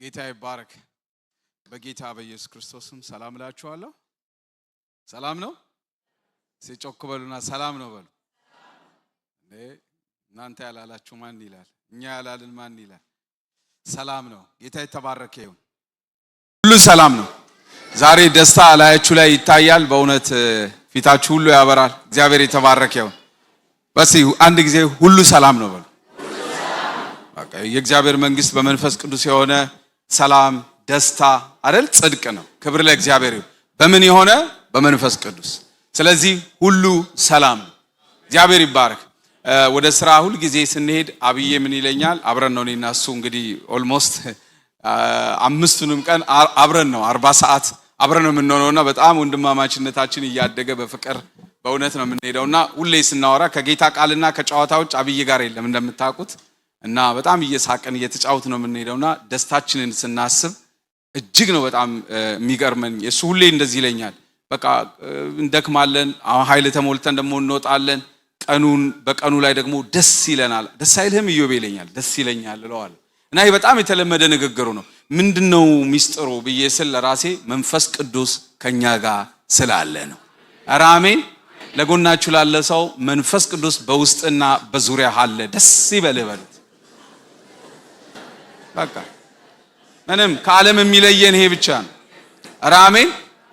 ጌታ ይባረክ። በጌታ በኢየሱስ ክርስቶስም ሰላም እላችኋለሁ። ሰላም ነው። ሲጮክ በሉና ሰላም ነው በሉ። እናንተ ያላላችሁ ማን ይላል? እኛ ያላልን ማን ይላል? ሰላም ነው። ጌታ የተባረከ ይሁን። ሁሉ ሰላም ነው። ዛሬ ደስታ ላያችሁ ላይ ይታያል። በእውነት ፊታችሁ ሁሉ ያበራል። እግዚአብሔር የተባረከ ይሁን። በስ አንድ ጊዜ ሁሉ ሰላም ነው በሉ። በቃ የእግዚአብሔር መንግስት በመንፈስ ቅዱስ የሆነ ሰላም ደስታ አይደል? ጽድቅ ነው። ክብር ለእግዚአብሔር ይሁን። በምን የሆነ በመንፈስ ቅዱስ። ስለዚህ ሁሉ ሰላም ነው። እግዚአብሔር ይባረክ። ወደ ስራ ሁሉ ጊዜ ስንሄድ አብዬ ምን ይለኛል? አብረን ነው እኔና እሱ እንግዲህ ኦልሞስት አምስቱንም ቀን አብረን ነው 40 ሰዓት አብረን ነው የምንሆነውና በጣም ወንድማማችነታችን እያደገ በፍቅር በእውነት ነው የምንሄደውና ሁሌ ስናወራ ከጌታ ቃልና ከጨዋታ ውጭ አብዬ ጋር የለም እንደምታውቁት እና በጣም እየሳቀን እየተጫወት ነው የምንሄደውና ደስታችንን ስናስብ እጅግ ነው በጣም የሚገርመኝ። እሱ ሁሌ እንደዚህ ይለኛል፣ በቃ እንደክማለን፣ ኃይል ተሞልተን ደግሞ እንወጣለን፣ በቀኑ ላይ ደግሞ ደስ ይለናል። ደስ አይልህም ኢዮብ ይለኛል። ደስ ይለኛል እለዋለሁ። እና ይሄ በጣም የተለመደ ንግግሩ ነው። ምንድነው ሚስጥሩ ብዬ ስል ለራሴ መንፈስ ቅዱስ ከኛ ጋር ስላለ ነው። ኧረ አሜን። ለጎናችሁ ላለ ሰው መንፈስ ቅዱስ በውስጥና በዙሪያ አለ፣ ደስ ይበልህ በሉት። በቃ ምንም ከዓለም የሚለየን ይሄ ብቻ ነው። ኧረ አሜን።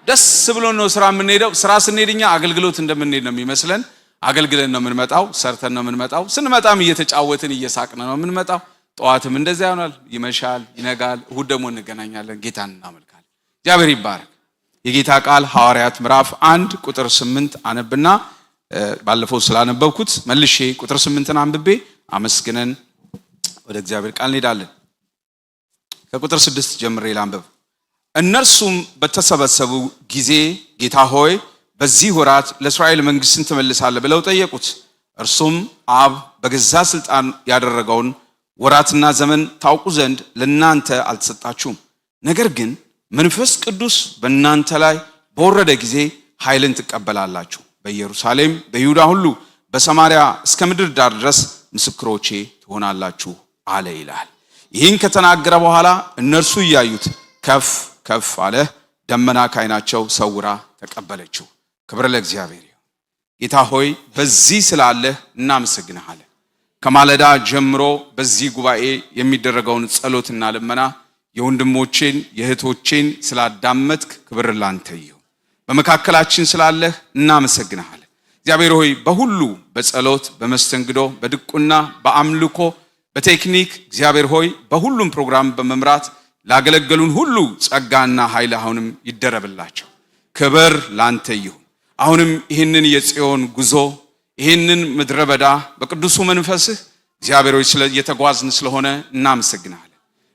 ደስ ብሎ ነው ስራ የምንሄደው። ስራ ስንሄድኛ አገልግሎት እንደምንሄድ ነው የሚመስለን። አገልግለን ነው የምንመጣው፣ ሰርተን ነው የምንመጣው። ስንመጣም እየተጫወትን እየሳቅን ነው የምንመጣው። ጠዋትም እንደዛ ይሆናል፣ ይመሻል፣ ይነጋል። እሁድ ደግሞ እንገናኛለን፣ ጌታን እናመልካለን። እግዚአብሔር ይባረክ። የጌታ ቃል ሐዋርያት ምዕራፍ 1 ቁጥር 8 አነብና ባለፈው ስላነበብኩት መልሼ ቁጥር 8ን አንብቤ አመስግነን ወደ እግዚአብሔር ቃል እንሄዳለን። ከቁጥር 6 ጀምሬ ላንብብ። እነርሱም በተሰበሰቡ ጊዜ ጌታ ሆይ በዚህ ወራት ለእስራኤል መንግስትን ትመልሳለህ ብለው ጠየቁት። እርሱም አብ በገዛ ስልጣን ያደረገውን ወራትና ዘመን ታውቁ ዘንድ ለናንተ አልተሰጣችሁም። ነገር ግን መንፈስ ቅዱስ በእናንተ ላይ በወረደ ጊዜ ኃይልን ትቀበላላችሁ፣ በኢየሩሳሌም በይሁዳ ሁሉ በሰማርያ እስከ ምድር ዳር ድረስ ምስክሮቼ ትሆናላችሁ አለ ይላል። ይህን ከተናገረ በኋላ እነርሱ እያዩት ከፍ ከፍ አለ፣ ደመና ከዓይናቸው ሰውራ ተቀበለችው። ክብር ለእግዚአብሔር ይሁን። ጌታ ሆይ በዚህ ስላለህ እናመሰግንሃለን። ከማለዳ ጀምሮ በዚህ ጉባኤ የሚደረገውን ጸሎትና ልመና የወንድሞቼን የእህቶቼን ስላዳመጥክ ክብር ላንተ ይሁን። በመካከላችን ስላለህ እናመሰግንሃለን። እግዚአብሔር ሆይ በሁሉ በጸሎት በመስተንግዶ በድቁና በአምልኮ በቴክኒክ እግዚአብሔር ሆይ በሁሉም ፕሮግራም በመምራት ላገለገሉን ሁሉ ጸጋና ኃይል አሁንም ይደረብላቸው። ክብር ላንተ ይሁን። አሁንም ይህንን የጽዮን ጉዞ ይህንን ምድረ በዳ በቅዱሱ መንፈስህ እግዚአብሔር ሆይ የተጓዝን ስለሆነ እናመሰግንሃለን።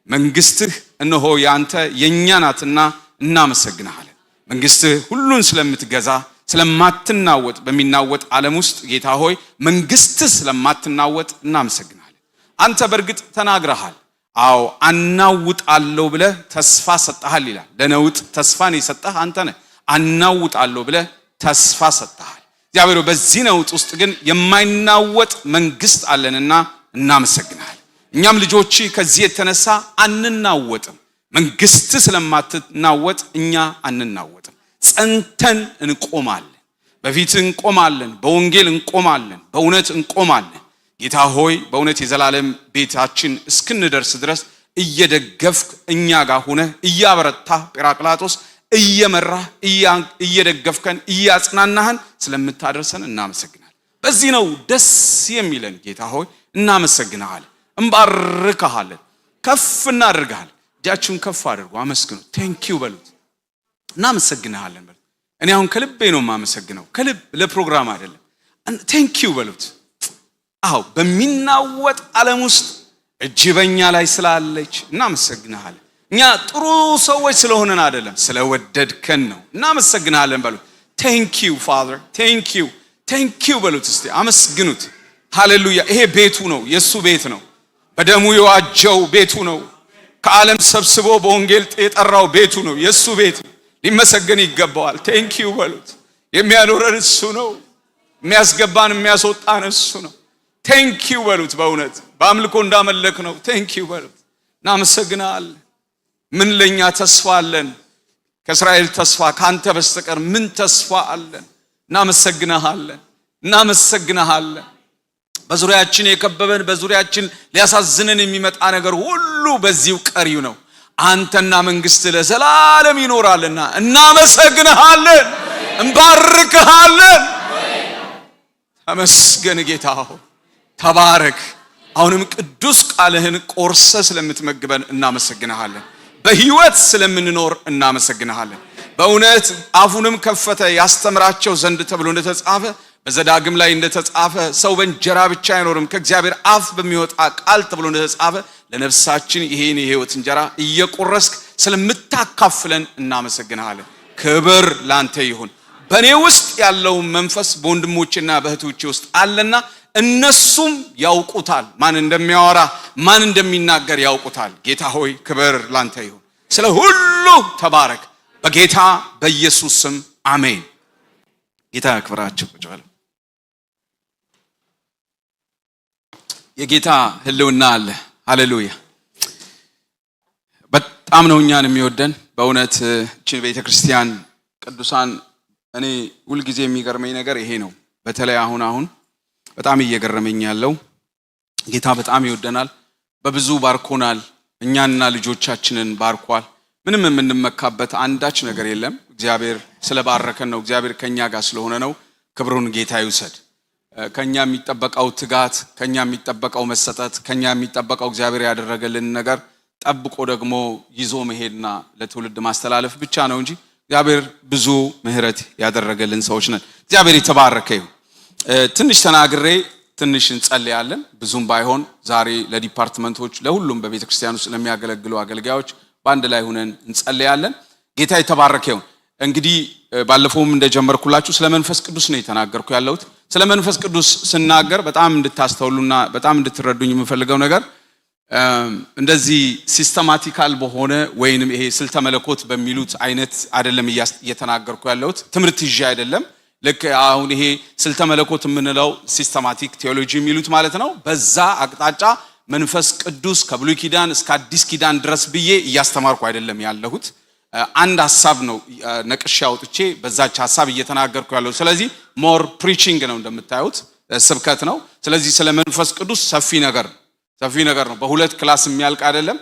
መንግስትህ እነሆ ያንተ የኛ ናትና እናመሰግንሃለን። መንግስትህ ሁሉን ስለምትገዛ ስለማትናወጥ በሚናወጥ ዓለም ውስጥ ጌታ ሆይ መንግስትህ ስለማትናወጥ እናመሰግንሃለን። አንተ በእርግጥ ተናግረሃል። አዎ አናውጣለሁ ብለህ ተስፋ ሰጠሃል ይላል። ለነውጥ ተስፋን የሰጠህ አንተ ነህ። አናውጣለሁ ብለህ ተስፋ ሰጠሃል። እግዚአብሔር በዚህ ነውጥ ውስጥ ግን የማይናወጥ መንግስት አለንና እናመሰግናለን። እኛም ልጆች ከዚህ የተነሳ አንናወጥም። መንግስት ስለማትናወጥ እኛ አንናወጥም። ጸንተን እንቆማለን። በፊት እንቆማለን። በወንጌል እንቆማለን። በእውነት እንቆማለን። ጌታ ሆይ በእውነት የዘላለም ቤታችን እስክንደርስ ድረስ እየደገፍክ እኛ ጋር ሆነህ እያበረታህ ጴራቅላጦስ እየመራህ እየደገፍከን እያጽናናህን ስለምታደርሰን እናመሰግናለን። በዚህ ነው ደስ የሚለን። ጌታ ሆይ እናመሰግናለን፣ እንባርካለን፣ ከፍ እናደርጋለን። እጃችሁን ከፍ አድርጉ፣ አመስግኑ፣ ቴንኪው በሉት። እናመሰግናለን በሉት። እኔ አሁን ከልቤ ነው የማመሰግነው፣ ከልብ ለፕሮግራም አይደለም። ቴንኪው በሉት። አዎ በሚናወጥ ዓለም ውስጥ እጅ በእኛ ላይ ስላለች እናመሰግናለን። እኛ ጥሩ ሰዎች ስለሆነን አይደለም፣ ስለወደድከን ነው። እናመሰግናለን በሉት። ቴንኪው ፋዘር፣ ቴንኪው በሉት። እስቲ አመስግኑት። ሃሌሉያ። ይሄ ቤቱ ነው፣ የሱ ቤት ነው። በደሙ የዋጀው ቤቱ ነው። ከዓለም ሰብስቦ በወንጌል የጠራው ቤቱ ነው፣ የሱ ቤት ነው። ሊመሰገን ይገባዋል። ቴንኪው በሉት። የሚያኖረን እሱ ነው፣ የሚያስገባን የሚያስወጣን እሱ ነው። ቴንኪው በሉት። በእውነት በአምልኮ እንዳመለክ ነው። ቴንኪው በሉት። እናመሰግናለን። ምን ለኛ ተስፋ አለን? ከእስራኤል ተስፋ ካንተ በስተቀር ምን ተስፋ አለን? እናመሰግንሃለን። በዙሪያችን የከበበን በዙሪያችን ሊያሳዝነን የሚመጣ ነገር ሁሉ በዚሁ ቀሪው ነው። አንተና መንግስት ለዘላለም ይኖራልና እናመሰግንሃለን፣ እንባርክሃለን። ተመስገን ጌታ ሆይ ተባረክ። አሁንም ቅዱስ ቃልህን ቆርሰ ስለምትመግበን እናመሰግንሃለን። በህይወት ስለምንኖር እናመሰግንሃለን። በእውነት አፉንም ከፈተ ያስተምራቸው ዘንድ ተብሎ እንደተጻፈ በዘዳግም ላይ እንደተጻፈ ሰው በእንጀራ ብቻ አይኖርም ከእግዚአብሔር አፍ በሚወጣ ቃል ተብሎ እንደተጻፈ ለነፍሳችን ይሄን የህይወት እንጀራ እየቆረስክ ስለምታካፍለን እናመሰግንሃለን። ክብር ላንተ ይሁን። በእኔ ውስጥ ያለው መንፈስ በወንድሞቼና በእህቶቼ ውስጥ አለና እነሱም ያውቁታል። ማን እንደሚያወራ ማን እንደሚናገር ያውቁታል። ጌታ ሆይ ክብር ላንተ ይሁን። ስለ ሁሉ ተባረክ። በጌታ በኢየሱስ ስም አሜን። ጌታ ያክብራችሁ። ቁጭ በሉ። የጌታ ህልውና አለ። ሃሌሉያ። በጣም ነው እኛን የሚወደን በእውነት እቺ ቤተክርስቲያን ቅዱሳን። እኔ ሁልጊዜ የሚገርመኝ ነገር ይሄ ነው። በተለይ አሁን በጣም እየገረመኝ ያለው ጌታ በጣም ይወደናል። በብዙ ባርኮናል። እኛንና ልጆቻችንን ባርኳል። ምንም የምንመካበት አንዳች ነገር የለም። እግዚአብሔር ስለባረከን ነው። እግዚአብሔር ከኛ ጋር ስለሆነ ነው። ክብሩን ጌታ ይውሰድ። ከኛ የሚጠበቀው ትጋት፣ ከኛ የሚጠበቀው መሰጠት፣ ከኛ የሚጠበቀው እግዚአብሔር ያደረገልን ነገር ጠብቆ ደግሞ ይዞ መሄድና ለትውልድ ማስተላለፍ ብቻ ነው እንጂ እግዚአብሔር ብዙ ምህረት ያደረገልን ሰዎች ነን። እግዚአብሔር የተባረከ ይሁን። ትንሽ ተናግሬ ትንሽ እንጸልያለን። ብዙም ባይሆን ዛሬ ለዲፓርትመንቶች ለሁሉም በቤተ ክርስቲያን ውስጥ ለሚያገለግሉ አገልጋዮች በአንድ ላይ ሆነን እንጸልያለን። ጌታ የተባረከ ይሁን። እንግዲህ ባለፈውም እንደጀመርኩላችሁ ስለ መንፈስ ቅዱስ ነው የተናገርኩ ያለሁት። ስለ መንፈስ ቅዱስ ስናገር በጣም እንድታስተውሉና በጣም እንድትረዱኝ የምፈልገው ነገር እንደዚህ ሲስተማቲካል በሆነ ወይንም ይሄ ስልተ መለኮት በሚሉት አይነት አይደለም እየተናገርኩ ያለሁት። ትምህርት ይዤ አይደለም። ልክ አሁን ይሄ ስልተ መለኮት የምንለው ሲስተማቲክ ቴዎሎጂ የሚሉት ማለት ነው። በዛ አቅጣጫ መንፈስ ቅዱስ ከብሉይ ኪዳን እስከ አዲስ ኪዳን ድረስ ብዬ እያስተማርኩ አይደለም ያለሁት። አንድ ሐሳብ ነው ነቅሼ አውጥቼ በዛች ሐሳብ እየተናገርኩ ያለው። ስለዚህ ሞር ፕሪቺንግ ነው፣ እንደምታዩት ስብከት ነው። ስለዚህ ስለ መንፈስ ቅዱስ ሰፊ ነገር ነው። በሁለት ክላስ የሚያልቅ አይደለም።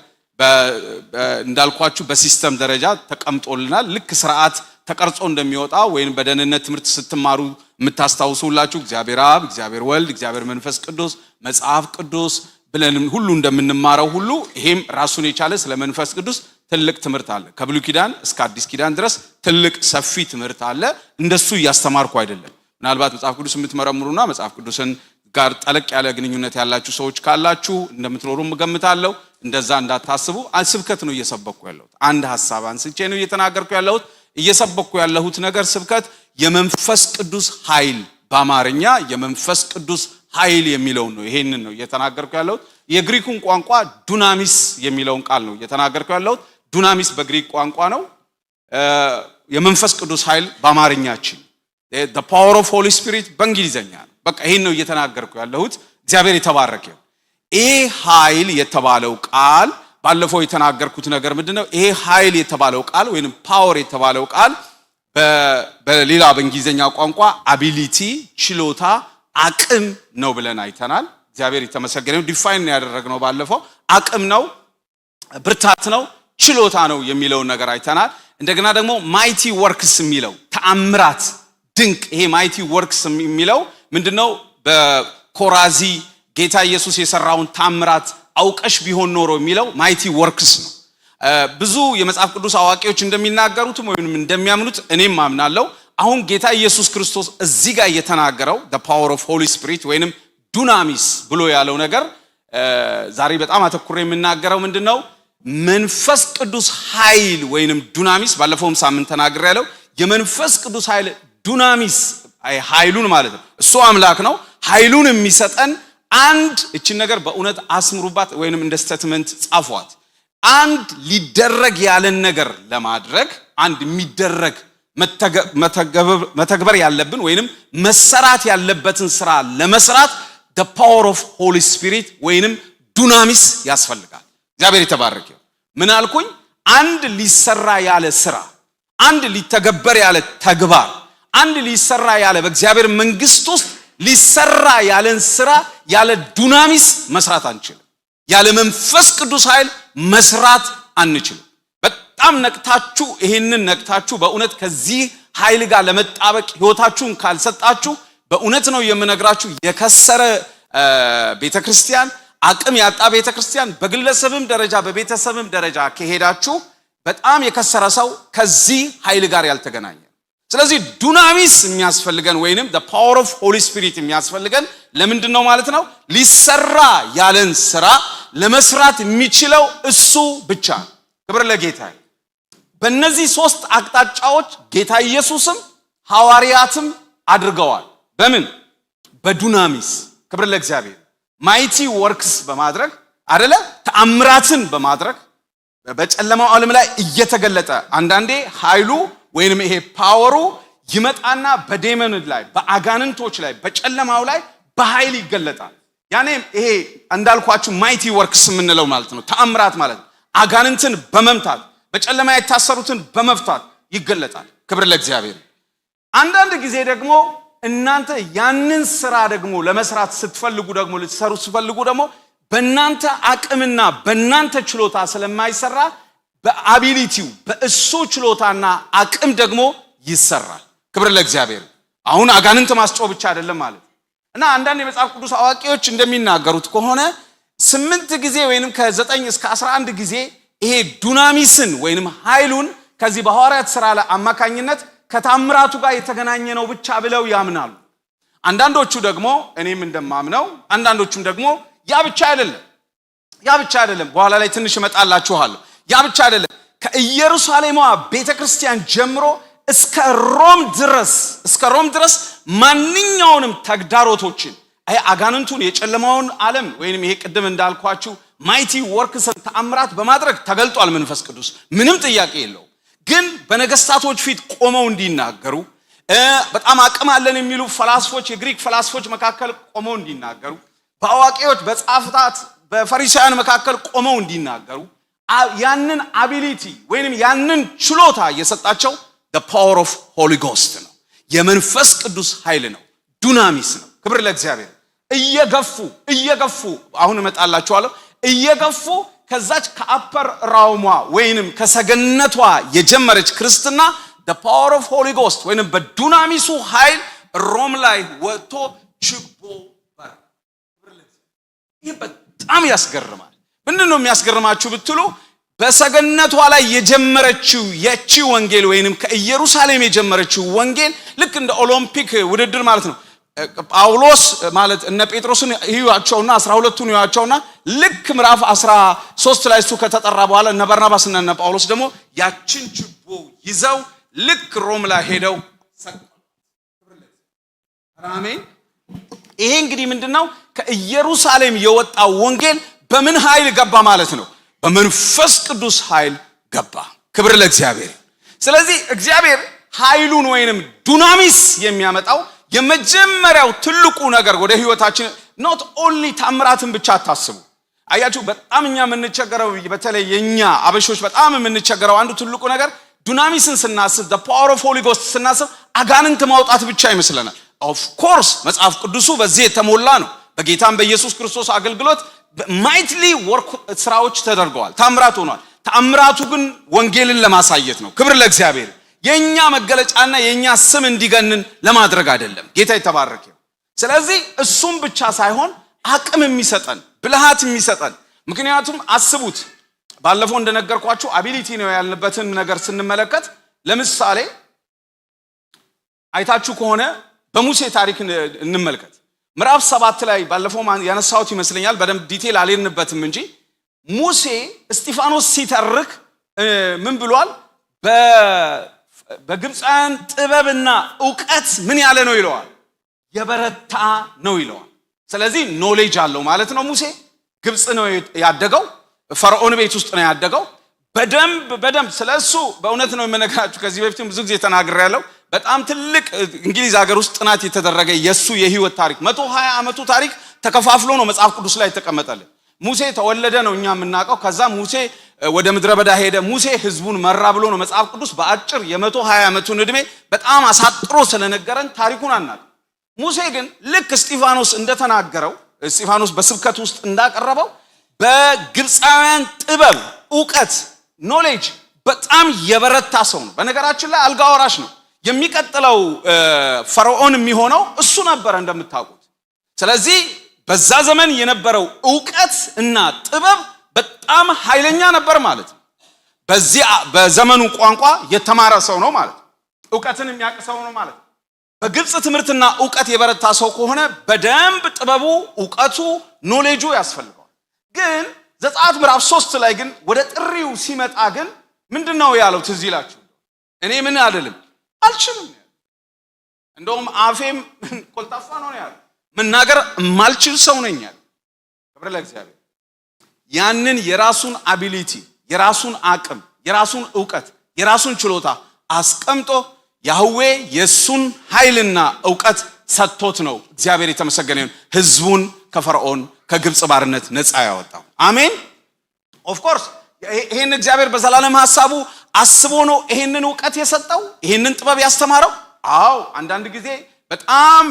እንዳልኳችሁ በሲስተም ደረጃ ተቀምጦልናል። ልክ ስርዓት ተቀርጾ እንደሚወጣ ወይም በደህንነት ትምህርት ስትማሩ የምታስታውሱላችሁ እግዚአብሔር አብ፣ እግዚአብሔር ወልድ፣ እግዚአብሔር መንፈስ ቅዱስ፣ መጽሐፍ ቅዱስ ብለን ሁሉ እንደምንማረው ሁሉ ይሄም ራሱን የቻለ ስለ መንፈስ ቅዱስ ትልቅ ትምህርት አለ። ከብሉይ ኪዳን እስከ አዲስ ኪዳን ድረስ ትልቅ ሰፊ ትምህርት አለ። እንደሱ እያስተማርኩ አይደለም። ምናልባት መጽሐፍ ቅዱስ የምትመረምሩና መጽሐፍ ቅዱስን ጋር ጠለቅ ያለ ግንኙነት ያላችሁ ሰዎች ካላችሁ እንደምትኖሩ እገምታለሁ። እንደዛ እንዳታስቡ። ስብከት ነው እየሰበኩ ያለሁት። አንድ ሐሳብ አንስቼ ነው እየተናገርኩ ያለሁት። እየሰበኩ ያለሁት ነገር ስብከት የመንፈስ ቅዱስ ኃይል፣ በአማርኛ የመንፈስ ቅዱስ ኃይል የሚለውን ነው። ይሄንን ነው እየተናገርኩ ያለሁት። የግሪኩን ቋንቋ ዱናሚስ የሚለውን ቃል ነው እየተናገርኩ ያለሁት። ዱናሚስ በግሪክ ቋንቋ ነው። የመንፈስ ቅዱስ ኃይል በአማርኛችን the power of Holy Spirit በእንግሊዘኛ ነው። በቃ ይሄን ነው እየተናገርኩ ያለሁት። እግዚአብሔር የተባረከው። ይሄ ኃይል የተባለው ቃል ባለፈው የተናገርኩት ነገር ምንድነው? ይሄ ኃይል የተባለው ቃል ወይንም ፓወር የተባለው ቃል በሌላ በእንግሊዘኛ ቋንቋ አቢሊቲ፣ ችሎታ፣ አቅም ነው ብለን አይተናል። እግዚአብሔር የተመሰገነው። ዲፋይን ነው ያደረግነው ባለፈው። አቅም ነው፣ ብርታት ነው፣ ችሎታ ነው የሚለውን ነገር አይተናል። እንደገና ደግሞ ማይቲ ወርክስ የሚለው ተአምራት፣ ድንቅ። ይሄ ማይቲ ወርክስ የሚለው ምንድነው? በኮራዚ ጌታ ኢየሱስ የሰራውን ተአምራት አውቀሽ ቢሆን ኖሮ የሚለው ማይቲ ወርክስ ነው። ብዙ የመጽሐፍ ቅዱስ አዋቂዎች እንደሚናገሩት ወይንም እንደሚያምኑት እኔም አምናለሁ። አሁን ጌታ ኢየሱስ ክርስቶስ እዚህ ጋር እየተናገረው the power of Holy Spirit ወይንም ዱናሚስ ብሎ ያለው ነገር ዛሬ በጣም አተኩሬ የምናገረው ምንድነው? መንፈስ ቅዱስ ኃይል ወይንም ዱናሚስ። ባለፈውም ሳምንት ተናግሬያለሁ። የመንፈስ ቅዱስ ኃይል ዱናሚስ፣ ኃይሉን ማለት ነው። እሱ አምላክ ነው። ኃይሉን የሚሰጠን አንድ እቺን ነገር በእውነት አስምሩባት ወይንም እንደ ስቴትመንት ጻፏት። አንድ ሊደረግ ያለን ነገር ለማድረግ አንድ የሚደረግ መተግበር ያለብን ወይንም መሰራት ያለበትን ስራ ለመስራት the power of Holy Spirit ወይንም ዱናሚስ ያስፈልጋል። እግዚአብሔር የተባረከ። ምን አልኩኝ? አንድ ሊሰራ ያለ ስራ፣ አንድ ሊተገበር ያለ ተግባር፣ አንድ ሊሰራ ያለ በእግዚአብሔር መንግስት ውስጥ ሊሰራ ያለን ስራ ያለ ዱናሚስ መስራት አንችልም። ያለ መንፈስ ቅዱስ ኃይል መስራት አንችልም። በጣም ነቅታችሁ ይሄንን ነቅታችሁ በእውነት ከዚህ ኃይል ጋር ለመጣበቅ ህይወታችሁን ካልሰጣችሁ በእውነት ነው የምነግራችሁ የከሰረ ቤተክርስቲያን፣ አቅም ያጣ ቤተክርስቲያን፣ በግለሰብም ደረጃ በቤተሰብም ደረጃ ከሄዳችሁ በጣም የከሰረ ሰው ከዚህ ኃይል ጋር ያልተገናኘ። ስለዚህ ዱናሚስ የሚያስፈልገን ወይንም the power of Holy Spirit የሚያስፈልገን ለምንድን ነው ማለት ነው? ሊሰራ ያለን ስራ ለመስራት የሚችለው እሱ ብቻ። ክብር ለጌታ። በእነዚህ ሶስት አቅጣጫዎች ጌታ ኢየሱስም ሐዋርያትም አድርገዋል። በምን? በዱናሚስ። ክብር ለእግዚአብሔር። ማይቲ ወርክስ በማድረግ አይደለ? ተአምራትን በማድረግ በጨለማው ዓለም ላይ እየተገለጠ አንዳንዴ ኃይሉ ወይንም ይሄ ፓወሩ ይመጣና በዴመን ላይ በአጋንንቶች ላይ በጨለማው ላይ በኃይል ይገለጣል። ያኔ ይሄ እንዳልኳችሁ ማይቲ ወርክስ የምንለው ማለት ነው። ተአምራት ማለት ነው። አጋንንትን በመምታት በጨለማ የታሰሩትን በመፍታት ይገለጣል። ክብር ለእግዚአብሔር። አንዳንድ ጊዜ ደግሞ እናንተ ያንን ስራ ደግሞ ለመስራት ስትፈልጉ ደግሞ ልትሰሩ ስትፈልጉ ደግሞ በእናንተ አቅምና በእናንተ ችሎታ ስለማይሰራ በአቢሊቲው በእሱ ችሎታና አቅም ደግሞ ይሰራል። ክብር ለእግዚአብሔር። አሁን አጋንንት ማስጮህ ብቻ አይደለም ማለት እና አንዳንድ የመጽሐፍ ቅዱስ አዋቂዎች እንደሚናገሩት ከሆነ 8 ጊዜ ወይንም ከ9 እስከ 11 ጊዜ ይሄ ዱናሚስን ወይንም ኃይሉን ከዚህ በሐዋርያት ሥራ ላይ አማካኝነት ከታምራቱ ጋር የተገናኘ ነው ብቻ ብለው ያምናሉ። አንዳንዶቹ ደግሞ እኔም እንደማምነው አንዳንዶቹም ደግሞ ያ ብቻ አይደለም በኋላ ላይ ትንሽ እመጣላችኋለሁ። ያ ብቻ አይደለም ከኢየሩሳሌም ቤተክርስቲያን ጀምሮ እስከ ሮም ድረስ ማንኛውንም ተግዳሮቶችን አጋንንቱን የጨለማውን ዓለም ወይንም ይሄ ቅድም እንዳልኳችሁ ማይቲ ወርክስ ተአምራት በማድረግ ተገልጧል መንፈስ ቅዱስ፣ ምንም ጥያቄ የለው። ግን በነገስታቶች ፊት ቆመው እንዲናገሩ በጣም አቅም አለን የሚሉ ፈላስፎች የግሪክ ፈላስፎች መካከል ቆመው እንዲናገሩ፣ በአዋቂዎች በጻፍታት በፈሪሳውያን መካከል ቆመው እንዲናገሩ ያንን አቢሊቲ ወይንም ያንን ችሎታ የሰጣቸው the power of Holy Ghost ነው። የመንፈስ ቅዱስ ኃይል ነው። ዱናሚስ ነው። ክብር ለእግዚአብሔር። እየገፉ አሁን እመጣላችኋለሁ። እየገፉ ከዛች ከአፐር ራውሟ ወይንም ከሰገነቷ የጀመረች ክርስትና the power of Holy Ghost ወይንም በዱናሚሱ ኃይል ሮም ላይ ወጥቶ ችቦ በር። ይህ በጣም ያስገርማል። ምንድነው የሚያስገርማችሁ ብትሉ በሰገነቷ ላይ የጀመረችው የቺ ወንጌል ወይንም ከኢየሩሳሌም የጀመረችው ወንጌል ልክ እንደ ኦሎምፒክ ውድድር ማለት ነው። ጳውሎስ ማለት እነ ጴጥሮስን ይዩአቸውና 12ቱን ይዩአቸውና ልክ ምዕራፍ 13 ላይ እሱ ከተጠራ በኋላ እነ በርናባስና እነ ጳውሎስ ደግሞ ያችን ችቦ ይዘው ልክ ሮም ላይ ሄደው ሰቀሉ። አሜን። ይሄ እንግዲህ ምንድነው? ከኢየሩሳሌም የወጣው ወንጌል በምን ኃይል ገባ ማለት ነው? በመንፈስ ቅዱስ ኃይል ገባ። ክብር ለእግዚአብሔር። ስለዚህ እግዚአብሔር ኃይሉን ወይንም ዱናሚስ የሚያመጣው የመጀመሪያው ትልቁ ነገር ወደ ህይወታችን not only ታምራትን ብቻ አታስቡ። አያችሁ በጣም እኛ የምንቸገረው በተለይ የኛ አበሾች በጣም የምንቸገረው አንዱ ትልቁ ነገር ዱናሚስን ስናስብ the power of Holy Ghost ስናስብ አጋንንት ማውጣት ብቻ ይመስለናል። of course መጽሐፍ ቅዱሱ በዚህ የተሞላ ነው። በጌታም በኢየሱስ ክርስቶስ አገልግሎት ማይትሊ ወርክ ስራዎች ተደርገዋል። ታምራት ሆኗል። ታምራቱ ግን ወንጌልን ለማሳየት ነው። ክብር ለእግዚአብሔር። የኛ መገለጫና የኛ ስም እንዲገንን ለማድረግ አይደለም። ጌታ ይተባረክ። ስለዚህ እሱም ብቻ ሳይሆን አቅም የሚሰጠን ብልሃት የሚሰጠን ምክንያቱም አስቡት ባለፈው እንደነገርኳችሁ አቢሊቲ ነው ያልንበትን ነገር ስንመለከት ለምሳሌ አይታችሁ ከሆነ በሙሴ ታሪክ እንመልከት። ምዕራፍ 7 ላይ ባለፈው ያነሳሁት ይመስለኛል በደንብ ዲቴል አልሄድንበትም እንጂ ሙሴ እስጢፋኖስ ሲተርክ ምን ብሏል? በግብፃውያን ጥበብና ዕውቀት ምን ያለ ነው ይለዋል? የበረታ ነው ይለዋል። ስለዚህ ኖሌጅ አለው ማለት ነው። ሙሴ ግብፅ ነው ያደገው፣ ፈርዖን ቤት ውስጥ ነው ያደገው። በደንብ ስለሱ በእውነት ነው የምነግራችሁ። ከዚህ በፊትም ብዙ ጊዜ ተናግሬያለሁ። በጣም ትልቅ እንግሊዝ ሀገር ውስጥ ጥናት የተደረገ የሱ የህይወት ታሪክ 120 ዓመቱ ታሪክ ተከፋፍሎ ነው መጽሐፍ ቅዱስ ላይ ተቀመጠልን። ሙሴ ተወለደ ነው እኛ የምናውቀው። ከዛ ሙሴ ወደ ምድረ በዳ ሄደ። ሙሴ ህዝቡን መራ ብሎ ነው መጽሐፍ ቅዱስ በአጭር የ120 ዓመቱን ዕድሜ በጣም አሳጥሮ ስለነገረን ታሪኩን አናውቅም። ሙሴ ግን ልክ እስጢፋኖስ እንደተናገረው እስጢፋኖስ በስብከት ውስጥ እንዳቀረበው በግብፃውያን ጥበብ፣ ዕውቀት፣ ኖሌጅ በጣም የበረታ ሰው ነው። በነገራችን ላይ አልጋ ወራሽ ነው። የሚቀጥለው ፈርዖን የሚሆነው እሱ ነበረ እንደምታውቁት። ስለዚህ በዛ ዘመን የነበረው ዕውቀት እና ጥበብ በጣም ኃይለኛ ነበር ማለት ነው። በዘመኑ ቋንቋ የተማረ ሰው ነው ማለት ነው። ዕውቀትን የሚያውቅ ሰው ነው ማለት ነው። በግብፅ ትምህርትና ዕውቀት የበረታ ሰው ከሆነ በደንብ ጥበቡ፣ ዕውቀቱ፣ ኖሌጁ ያስፈልገዋል። ግን ዘጸአት ምዕራፍ 3 ላይ ግን ወደ ጥሪው ሲመጣ ግን ምንድነው ያለው? ትዝ ይላችሁ እኔ ምን አልልም አልችልም፣ እንደውም አፌም ቆልጣፋ ነው ያለው፣ መናገር የማልችል ሰው ነኝ ያለው። ክብር ለእግዚአብሔር። ያንን የራሱን አቢሊቲ፣ የራሱን አቅም፣ የራሱን ዕውቀት፣ የራሱን ችሎታ አስቀምጦ ያህዌ የሱን ኃይልና ዕውቀት ሰጥቶት ነው እግዚአብሔር የተመሰገነ ይሁን ህዝቡን ከፈርዖን ከግብፅ ባርነት ነፃ ያወጣው። አሜን። ኦፍ ኮርስ ይሄን እግዚአብሔር በዘላለም ሐሳቡ አስቦ ነው ይሄንን ዕውቀት የሰጠው፣ ይሄንን ጥበብ ያስተማረው። አዎ አንዳንድ ጊዜ በጣም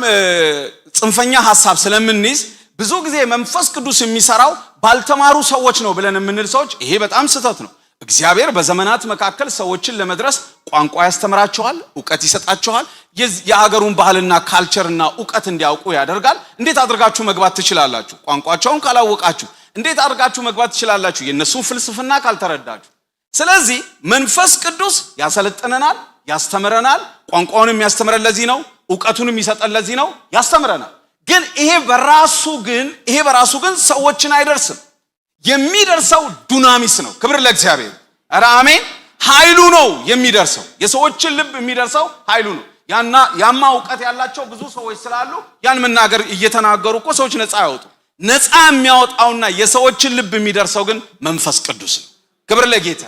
ጽንፈኛ ሐሳብ ስለምንይዝ ብዙ ጊዜ መንፈስ ቅዱስ የሚሰራው ባልተማሩ ሰዎች ነው ብለን የምንል ሰዎች ይሄ በጣም ስህተት ነው። እግዚአብሔር በዘመናት መካከል ሰዎችን ለመድረስ ቋንቋ ያስተምራቸዋል፣ ዕውቀት ይሰጣቸዋል። የሀገሩን ባህልና ካልቸርና ዕውቀት እንዲያውቁ ያደርጋል። እንዴት አድርጋችሁ መግባት ትችላላችሁ? ቋንቋቸውን ካላወቃችሁ እንዴት አድርጋችሁ መግባት ትችላላችሁ? የነሱን ፍልስፍና ካልተረዳችሁ። ስለዚህ መንፈስ ቅዱስ ያሰለጥነናል፣ ያስተምረናል። ቋንቋውን የሚያስተምረን ለዚህ ነው፣ ዕውቀቱን የሚሰጠን ለዚህ ነው፣ ያስተምረናል። ግን ይሄ በራሱ ግን ሰዎችን አይደርስም። የሚደርሰው ዱናሚስ ነው። ክብር ለእግዚአብሔር። ኧረ አሜን። ኃይሉ ነው የሚደርሰው። የሰዎችን ልብ የሚደርሰው ኃይሉ ነው። ያማ ዕውቀት ያላቸው ብዙ ሰዎች ስላሉ ያን መናገር እየተናገሩ እኮ ሰዎች ነፃ ያወጡ። ነፃ የሚያወጣውና የሰዎችን ልብ የሚደርሰው ግን መንፈስ ቅዱስ ነው። ክብር ለጌታ።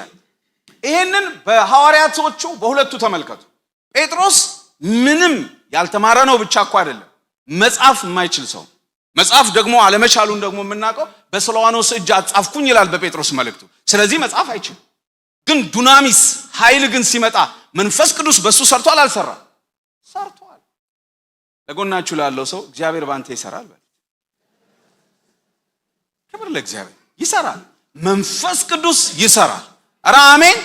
ይሄንን በሐዋርያቶቹ በሁለቱ ተመልከቱ። ጴጥሮስ ምንም ያልተማረ ነው ብቻ እኮ አይደለም፣ መጻፍ የማይችል ሰው። መጻፍ ደግሞ አለመቻሉን ደግሞ የምናውቀው በስልዋኖስ እጅ አጻፍኩኝ ይላል በጴጥሮስ መልእክቱ። ስለዚህ መጻፍ አይችልም። ግን ዱናሚስ ኃይል ግን ሲመጣ መንፈስ ቅዱስ በሱ ሰርቷል አልሰራም? ሰርቷል። ለጎናችሁ ላለው ሰው እግዚአብሔር ባንተ ይሰራል በል። ክብር ለእግዚአብሔር። ይሰራል። መንፈስ ቅዱስ ይሰራል። ኧረ አሜን።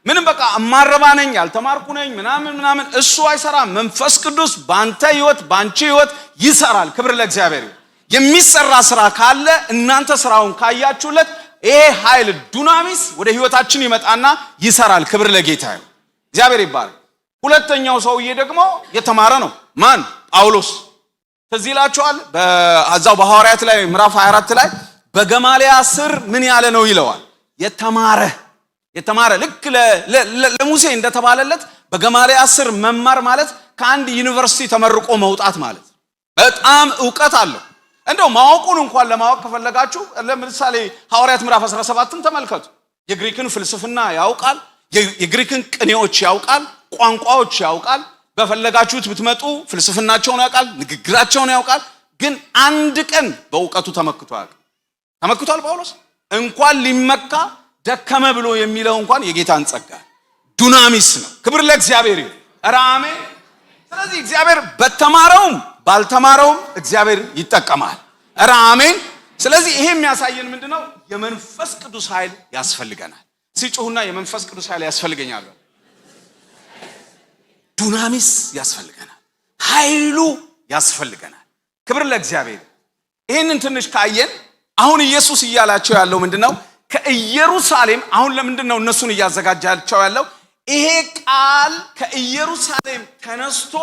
ምንም በቃ እማረባ ነኝ ያልተማርኩ ነኝ ምናምን እሱ አይሰራም። መንፈስ ቅዱስ ባንተ ህይወት ባንቺ ህይወት ይሰራል። ክብር ለእግዚአብሔር። የሚሰራ ስራ ካለ እናንተ ስራውን ካያችሁለት ይሄ ኃይል ዱናሚስ ወደ ህይወታችን ይመጣና ይሰራል። ክብር ለጌታ ይሁን። እግዚአብሔር ይባረክ። ሁለተኛው ሰውዬ ደግሞ የተማረ ነው። ማን? ጳውሎስ። ትዝ ይላችኋል በዛው በሐዋርያት ላይ ምዕራፍ 24 ላይ በገማልያ ስር ምን ያለ ነው ይለዋል? የተማረ ልክ ለሙሴ እንደተባለለት በገማልያ ስር መማር ማለት ከአንድ ዩኒቨርሲቲ ተመርቆ መውጣት ማለት በጣም ዕውቀት አለው። እንደው ማወቁን እንኳን ለማወቅ ከፈለጋችሁ ለምሳሌ ሐዋርያት ምዕራፍ 17ን ተመልከቱ። የግሪክን ፍልስፍና ያውቃል፣ የግሪክን ቅኔዎች ያውቃል፣ ቋንቋዎች ያውቃል። በፈለጋችሁት ብትመጡ ፍልስፍናቸውን ያውቃል፣ ንግግራቸውን ያውቃል። ግን አንድ ቀን በዕውቀቱ ተመክቷል ጳውሎስ። እንኳን ሊመካ ደከመ ብሎ የሚለው እንኳን የጌታን ጸጋ ዱናሚስ ነው። ክብር ለእግዚአብሔር ይሁን። ኧረ አሜን። ስለዚህ እግዚአብሔር በተማረውም ባልተማረውም እግዚአብሔር ይጠቀማል። ኧረ አሜን። ስለዚህ ይሄ የሚያሳየን ምንድነው? የመንፈስ ቅዱስ ኃይል ያስፈልገናል። ሲጮሁና የመንፈስ ቅዱስ ኃይል ያስፈልገኛል። ዱናሚስ ያስፈልገናል፣ ኃይሉ ያስፈልገናል። ክብር ለእግዚአብሔር። ይሄንን ትንሽ ካየን አሁን ኢየሱስ እያላቸው ያለው ምንድነው? ከኢየሩሳሌም አሁን ለምንድነው እነሱን እያዘጋጃቸው ያለው? ይሄ ቃል ከኢየሩሳሌም ተነስቶ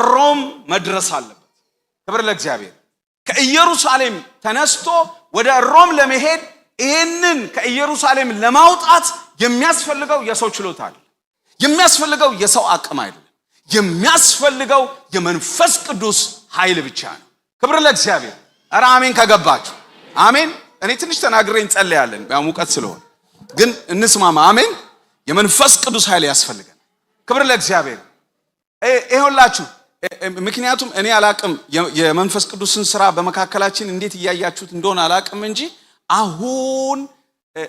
ሮም መድረስ አለበት። ክብር ለእግዚአብሔር። ከኢየሩሳሌም ተነስቶ ወደ ሮም ለመሄድ ይሄንን ከኢየሩሳሌም ለማውጣት የሚያስፈልገው የሰው ችሎታ አይደለም፣ የሚያስፈልገው የሰው አቅም አይደለም፣ የሚያስፈልገው የመንፈስ ቅዱስ ኃይል ብቻ ነው። ክብር ለእግዚአብሔር። ኧረ አሜን ከገባችሁ አሜን። እኔ ትንሽ ተናግሬ እንጸልያለን ያው ሙቀት ስለሆነ፣ ግን እንስማማ። አሜን። የመንፈስ ቅዱስ ኃይል ያስፈልገን። ክብር ለእግዚአብሔር። ይኸውላችሁ ምክንያቱም እኔ አላቅም የመንፈስ ቅዱስን ስራ በመካከላችን እንዴት እያያችሁት እንደሆነ አላቅም እንጂ አሁን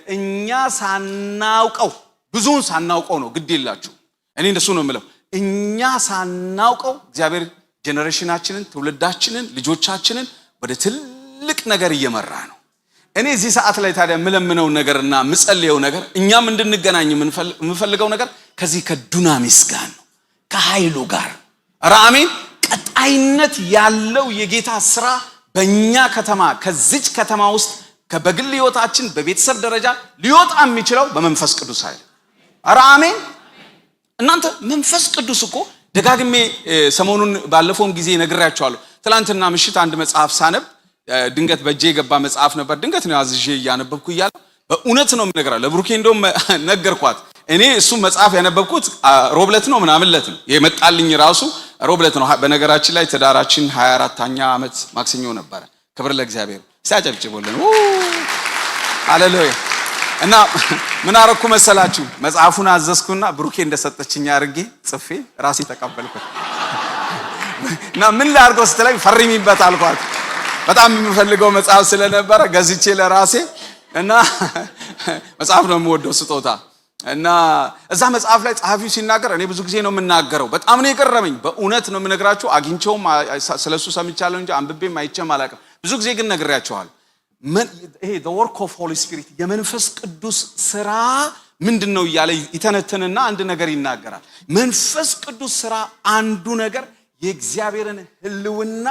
እኛ ሳናውቀው ብዙውን ሳናውቀው ነው። ግድ የላችሁ እኔ እንደሱ ነው የምለው። እኛ ሳናውቀው እግዚአብሔር ጄኔሬሽናችንን፣ ትውልዳችንን፣ ልጆቻችንን ወደ ትልቅ ነገር እየመራ ነው። እኔ እዚህ ሰዓት ላይ ታዲያ የምለምነው ነገርና የምጸልየው ነገር እኛም እንድንገናኝ የምፈልገው ነገር ከዚህ ከዱናሚስ ጋር ነው፣ ከኃይሉ ጋር አሜን። ቀጣይነት ያለው የጌታ ስራ በእኛ ከተማ ከዚች ከተማ ውስጥ በግል ህይወታችን በቤተሰብ ደረጃ ሊወጣ የሚችለው በመንፈስ ቅዱስ ኃይል አሜን። እናንተ መንፈስ ቅዱስ እኮ ደጋግሜ ሰሞኑን ባለፈውም ጊዜ ነግሬያችኋለሁ። ትላንትና ምሽት አንድ መጽሐፍ ሳነብ ድንገት በእጄ የገባ መጽሐፍ ነበር። ድንገት ነው ያዝዤ እያነበብኩ እያለ በእውነት ነው የምነግርህ። ለብሩኬ እንደውም ነገርኳት። እኔ እሱ መጽሐፍ ያነበብኩት ሮብለት ነው ምናምንለት ነው የመጣልኝ ራሱ ሮብለት ነው። በነገራችን ላይ ትዳራችን 24ኛ ዓመት ማክሰኞ ነበረ። ክብር ለእግዚአብሔር። ሲያጨብጭቡልን ሃሌሉያ። እና ምን አረኩ መሰላችሁ? መጽሐፉን አዘዝኩና ብሩኬ እንደሰጠችኝ አድርጌ ጽፌ ራሴ ተቀበልኩት። እና ምን ላድርገው ስትለኝ ፈርሚበት አልኳት። በጣም የምፈልገው መጽሐፍ ስለነበረ ገዝቼ ለራሴ እና መጽሐፍ ነው የምወደው ስጦታ። እና እዛ መጽሐፍ ላይ ጸሐፊው ሲናገር እኔ ብዙ ጊዜ ነው የምናገረው። በጣም ነው የገረመኝ። በእውነት ነው የምነግራችሁ። አግኝቼውም ስለሱ ሰምቻለሁ እንጂ አንብቤም አይቼም አላውቅም። ብዙ ጊዜ ግን ነግሬያችኋለሁ። ይሄ the work of Holy Spirit የመንፈስ ቅዱስ ስራ ምንድነው እያለ ይተነትንና አንድ ነገር ይናገራል። መንፈስ ቅዱስ ስራ አንዱ ነገር የእግዚአብሔርን ህልውና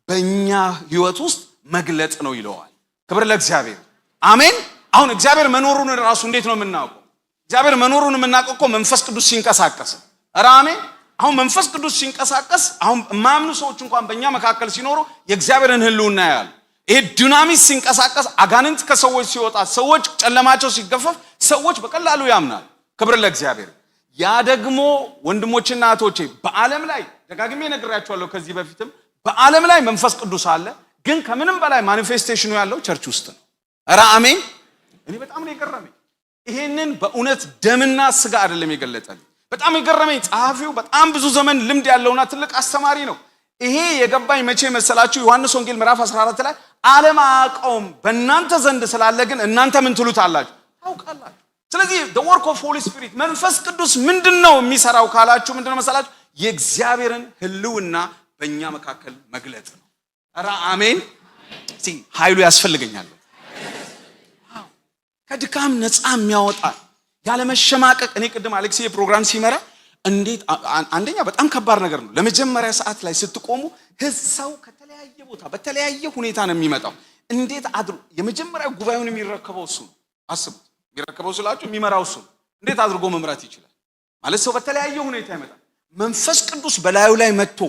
በእኛ ህይወት ውስጥ መግለጥ ነው ይለዋል። ክብር ለእግዚአብሔር አሜን። አሁን እግዚአብሔር መኖሩን ራሱ እንዴት ነው የምናውቀው? እግዚአብሔር መኖሩን የምናውቀው እኮ መንፈስ ቅዱስ ሲንቀሳቀስ አሜን። አሁን መንፈስ ቅዱስ ሲንቀሳቀስ አሁን የማያምኑ ሰዎች እንኳን በእኛ መካከል ሲኖሩ የእግዚአብሔርን ህልውና ያያሉ። ይሄ ዱናሚስ ሲንቀሳቀስ አጋንንት ከሰዎች ሲወጣ ሰዎች ጨለማቸው ሲገፈፍ ሰዎች በቀላሉ ያምናል። ክብር ለእግዚአብሔር። ያ ደግሞ ወንድሞችና እህቶቼ በዓለም ላይ ደጋግሜ ነግሬያችኋለሁ ከዚህ በፊትም በዓለም ላይ መንፈስ ቅዱስ አለ፣ ግን ከምንም በላይ ማኒፌስቴሽኑ ያለው ቸርች ውስጥ ነው። አሜን። እኔ በጣም ነው የገረመኝ። ይሄንን በእውነት ደምና ስጋ አይደለም የገለጠልኝ። በጣም የገረመኝ ጸሐፊው በጣም ብዙ ዘመን ልምድ ያለውና ትልቅ አስተማሪ ነው። ይሄ የገባኝ መቼ መሰላችሁ? ዮሐንስ ወንጌል ምዕራፍ 14 ላይ ዓለም አያውቀውም፣ በእናንተ ዘንድ ስላለ ግን እናንተ ምን ትሉታላችሁ? ታውቃላችሁ። ስለዚህ the work of Holy Spirit መንፈስ ቅዱስ ምንድነው የሚሰራው ካላችሁ ምንድነው መሰላችሁ? የእግዚአብሔርን ህልውና በእኛ መካከል መግለጥ ነው። አሜን። ኃይሉ ያስፈልገኛል። ከድካም ነፃ የሚያወጣ ያለ መሸማቀቅ። እኔ ቅድም አሌክስ የፕሮግራም ሲመራ እንዴት አንደኛ በጣም ከባድ ነገር ነው። ለመጀመሪያ ሰዓት ላይ ስትቆሙ ሰው ከተለያየ ቦታ በተለያየ ሁኔታ ነው የሚመጣው። እንዴት አድርጎ የመጀመሪያ ጉባኤውን የሚረከበው እሱ ነው። አስቡት፣ የሚረከበው ስላችሁ የሚመራው እሱ ነው። እንዴት አድርጎ መምራት ይችላል ማለት? ሰው በተለያየ ሁኔታ ይመጣል። መንፈስ ቅዱስ በላዩ ላይ መጥቶ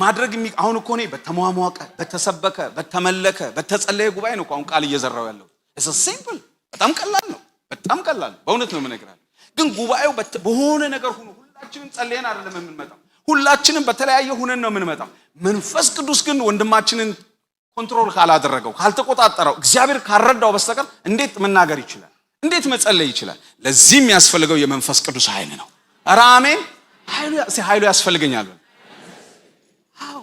ማድረግ አሁን እኮ እኔ በተሟሟቀ በተሰበከ በተመለከ በተጸለየ ጉባኤ ነው አሁን ቃል እየዘራው ያለው። እሱ ሲምፕል በጣም ቀላል ነው። በጣም ቀላል በእውነት ነው የምነግራችሁ። ግን ጉባኤው በሆነ ነገር ሆኖ ሁላችንም ጸልየን አይደለም የምንመጣው። ሁላችንም በተለያየ ሆነን ነው የምንመጣው። መንፈስ ቅዱስ ግን ወንድማችንን ኮንትሮል ካላደረገው ካልተቆጣጠረው እግዚአብሔር ካልረዳው በስተቀር እንዴት መናገር ይችላል? እንዴት መጸለይ ይችላል? ለዚህ የሚያስፈልገው የመንፈስ ቅዱስ ኃይል ነው። አሜን። ኃይሉ ያስፈልገኛል። አዎ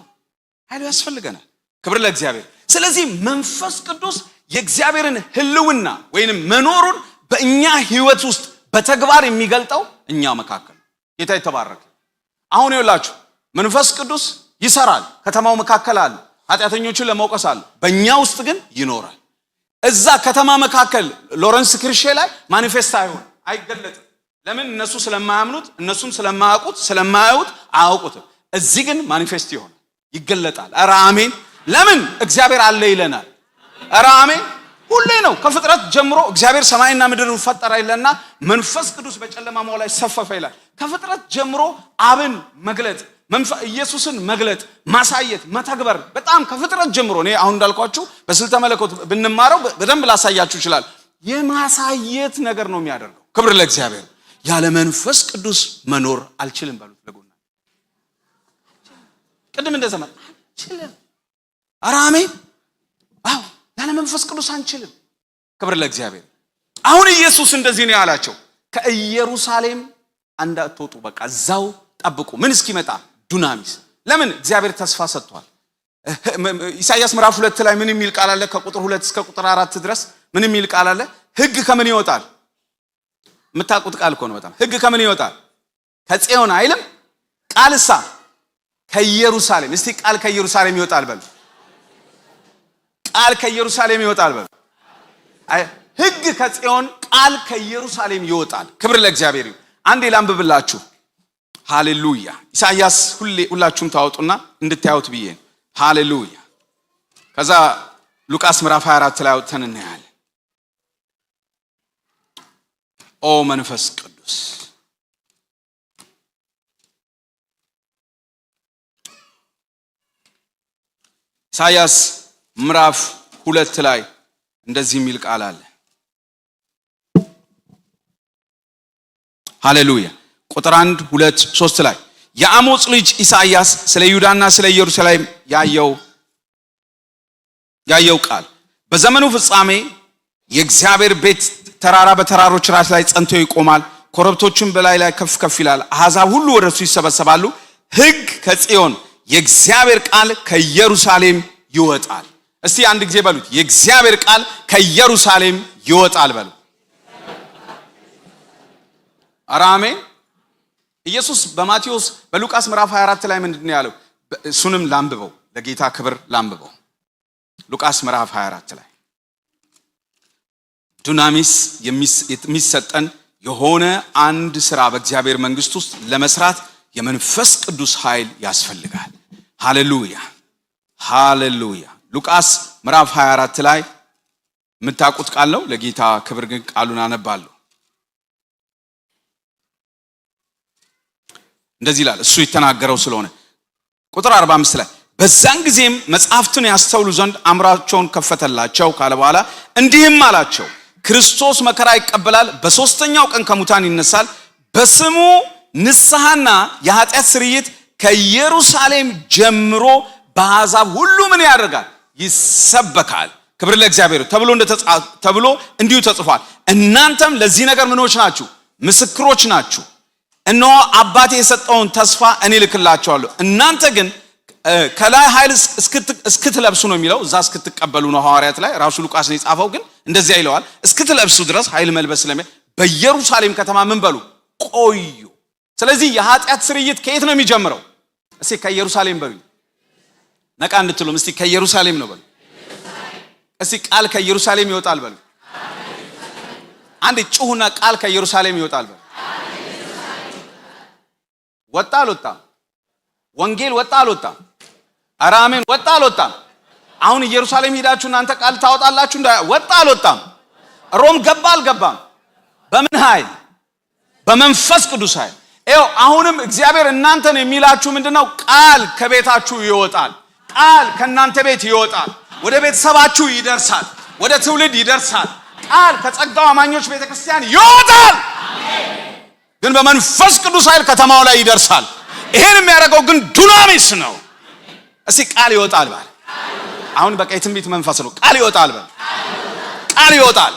ኃይሉ ያስፈልገናል። ክብር ለእግዚአብሔር። ስለዚህ መንፈስ ቅዱስ የእግዚአብሔርን ህልውና ወይንም መኖሩን በእኛ ህይወት ውስጥ በተግባር የሚገልጠው እኛ መካከል። ጌታ ይተባረክ። አሁን ይኸውላችሁ መንፈስ ቅዱስ ይሰራል፣ ከተማው መካከል አለ፣ ኃጢአተኞችን ለመውቀስ አለ፣ በእኛ ውስጥ ግን ይኖራል። እዛ ከተማ መካከል ሎረንስ ክርሼ ላይ ማኒፌስት አይገለጥም። ለምን? እነሱ ስለማያምኑት፣ እነሱም ስለማያውቁት፣ ስለማያዩት አያውቁትም። እዚህ ግን ማኒፌስት ይሆናል፣ ይገለጣል። አሜን። ለምን? እግዚአብሔር አለ ይለናል። አሜን። ሁሌ ነው ከፍጥረት ጀምሮ እግዚአብሔር ሰማይና ምድርን ፈጠረ ይለና መንፈስ ቅዱስ በጨለማው ላይ ሰፈፈ ይላል። ከፍጥረት ጀምሮ አብን መግለጥ፣ ኢየሱስን መግለጥ፣ ማሳየት፣ መተግበር በጣም ከፍጥረት ጀምሮ እኔ አሁን እንዳልኳችሁ በስልተ መለኮት ብንማረው በደንብ ላሳያችሁ ይችላል። የማሳየት ነገር ነው የሚያደርገው። ክብር ለእግዚአብሔር። ያለ መንፈስ ቅዱስ መኖር አልችልም በሉት ለጎና። ቅድም እንደዘመን አልችልም። አሜን። አዎ ያለ መንፈስ ቅዱስ አንችልም። ክብር ለእግዚአብሔር። አሁን ኢየሱስ እንደዚህ ነው ያላቸው፣ ከኢየሩሳሌም እንዳትወጡ በቃ እዛው ጠብቁ። ምን እስኪመጣ? ዱናሚስ። ለምን? እግዚአብሔር ተስፋ ሰጥቷል። ኢሳይያስ ምዕራፍ 2 ላይ ምን የሚል ቃል አለ? ከቁጥር 2 እስከ ቁጥር 4 ድረስ ምን የሚል ቃል አለ? ህግ ከምን ይወጣል? የምታውቁት ቃል እኮ ነው በጣም። ህግ ከምን ይወጣል? ከጽዮን አይልም? ቃልሳ ከኢየሩሳሌም። እስቲ ቃል ከኢየሩሳሌም ይወጣል በሉ። ቃል ከኢየሩሳሌም ይወጣል በሉ። ህግ ከጽዮን፣ ቃል ከኢየሩሳሌም ይወጣል። ክብር ለእግዚአብሔር ይሁን። አንዴ ላንብብላችሁ። ሃሌሉያ። ኢሳይያስ ሁላችሁም ታወጡና እንድታዩት ብዬ ነው። ሃሌሉያ። ከዛ ሉቃስ ምዕራፍ 24 ላይ አውጥተን እናያለን። ኦ መንፈስ ቅዱስ ኢሳይያስ ምዕራፍ 2 ላይ እንደዚህ የሚል ቃል አለ። ሃሌሉያ። ቁጥር 1 2 3 ላይ የአሞጽ ልጅ ኢሳይያስ ስለ ይሁዳና ስለ ኢየሩሳሌም ያየው ቃል በዘመኑ ፍጻሜ የእግዚአብሔር ቤት ተራራ በተራሮች ራስ ላይ ጸንቶ ይቆማል፣ ኮረብቶችም በላይ ላይ ከፍ ከፍ ይላል። አሕዛብ ሁሉ ወደሱ ይሰበሰባሉ። ሕግ ከጽዮን የእግዚአብሔር ቃል ከኢየሩሳሌም ይወጣል። እስቲ አንድ ጊዜ በሉት፣ የእግዚአብሔር ቃል ከኢየሩሳሌም ይወጣል በሉ። አሜን። ኢየሱስ በማቴዎስ በሉቃስ ምዕራፍ 24 ላይ ምንድነው ያለው? እሱንም ላንብበው፣ ለጌታ ክብር ላንብበው። ሉቃስ ምዕራፍ 24 ላይ ዱናሚስ የሚሰጠን የሆነ አንድ ስራ በእግዚአብሔር መንግስት ውስጥ ለመስራት የመንፈስ ቅዱስ ኃይል ያስፈልጋል። ሃሌሉያ ሃሌሉያ። ሉቃስ ምዕራፍ 24 ላይ የምታውቁት ቃል ነው። ለጌታ ክብር ግን ቃሉን አነባለሁ። እንደዚህ ይላል፣ እሱ የተናገረው ስለሆነ። ቁጥር 45 ላይ በዛን ጊዜም መጽሐፍትን ያስተውሉ ዘንድ አእምሯቸውን ከፈተላቸው ካለ በኋላ እንዲህም አላቸው፣ ክርስቶስ መከራ ይቀበላል፣ በሶስተኛው ቀን ከሙታን ይነሳል፣ በስሙ ንስሐና የኃጢአት ስርየት ከኢየሩሳሌም ጀምሮ በአሕዛብ ሁሉ ምን ያደርጋል? ይሰበካል። ክብር ለእግዚአብሔር ተብሎ እንዲሁ ተጽፏል። እናንተም ለዚህ ነገር ምኖች ናችሁ? ምስክሮች ናችሁ። እነሆ አባቴ የሰጠውን ተስፋ እኔ ልክላችኋለሁ። እናንተ ግን ከላይ ኃይል እስክትለብሱ ነው የሚለው። እዛ እስክትቀበሉ ነው ሐዋርያት ላይ ራሱ ሉቃስ ነው የጻፈው፣ ግን እንደዚያ ይለዋል። እስክትለብሱ ድረስ ኃይል መልበስ ስለሚል በኢየሩሳሌም ከተማ ምን በሉ? ቆዩ። ስለዚህ የኃጢአት ስርየት ከየት ነው የሚጀምረው? እስቲ ከኢየሩሳሌም በሉ። ነቃ እንድትሉም እስቲ ከኢየሩሳሌም ነው በሉ። እስቲ ቃል ከኢየሩሳሌም ይወጣል በሉ። አንዴ ጩሁና ቃል ከኢየሩሳሌም ይወጣል በሉ። ወጣ አልወጣም? ወንጌል ወጣ አልወጣም? ኧረ አሜን። ወጣ አልወጣም? አሁን ኢየሩሳሌም ሄዳችሁ እናንተ ቃል ታወጣላችሁ? ወጣ አልወጣም? ሮም ገባ አልገባም? በምን ኃይል? በመንፈስ ቅዱስ ኃይል። ይኸው አሁንም እግዚአብሔር እናንተን የሚላችሁ ምንድነው? ቃል ከቤታችሁ ይወጣል። ቃል ከእናንተ ቤት ይወጣል፣ ወደ ቤተሰባችሁ ይደርሳል፣ ወደ ትውልድ ይደርሳል። ቃል ከጸጋው አማኞች ቤተክርስቲያን ይወጣል፣ ግን በመንፈስ ቅዱስ ኃይል ከተማው ላይ ይደርሳል። ይሄን የሚያደርገው ግን ዱናሚስ ነው። እስቲ ቃል ይወጣል ባል። አሁን በቃ የትንቢት መንፈስ ነው። ቃል ይወጣል ባል። ቃል ይወጣል፣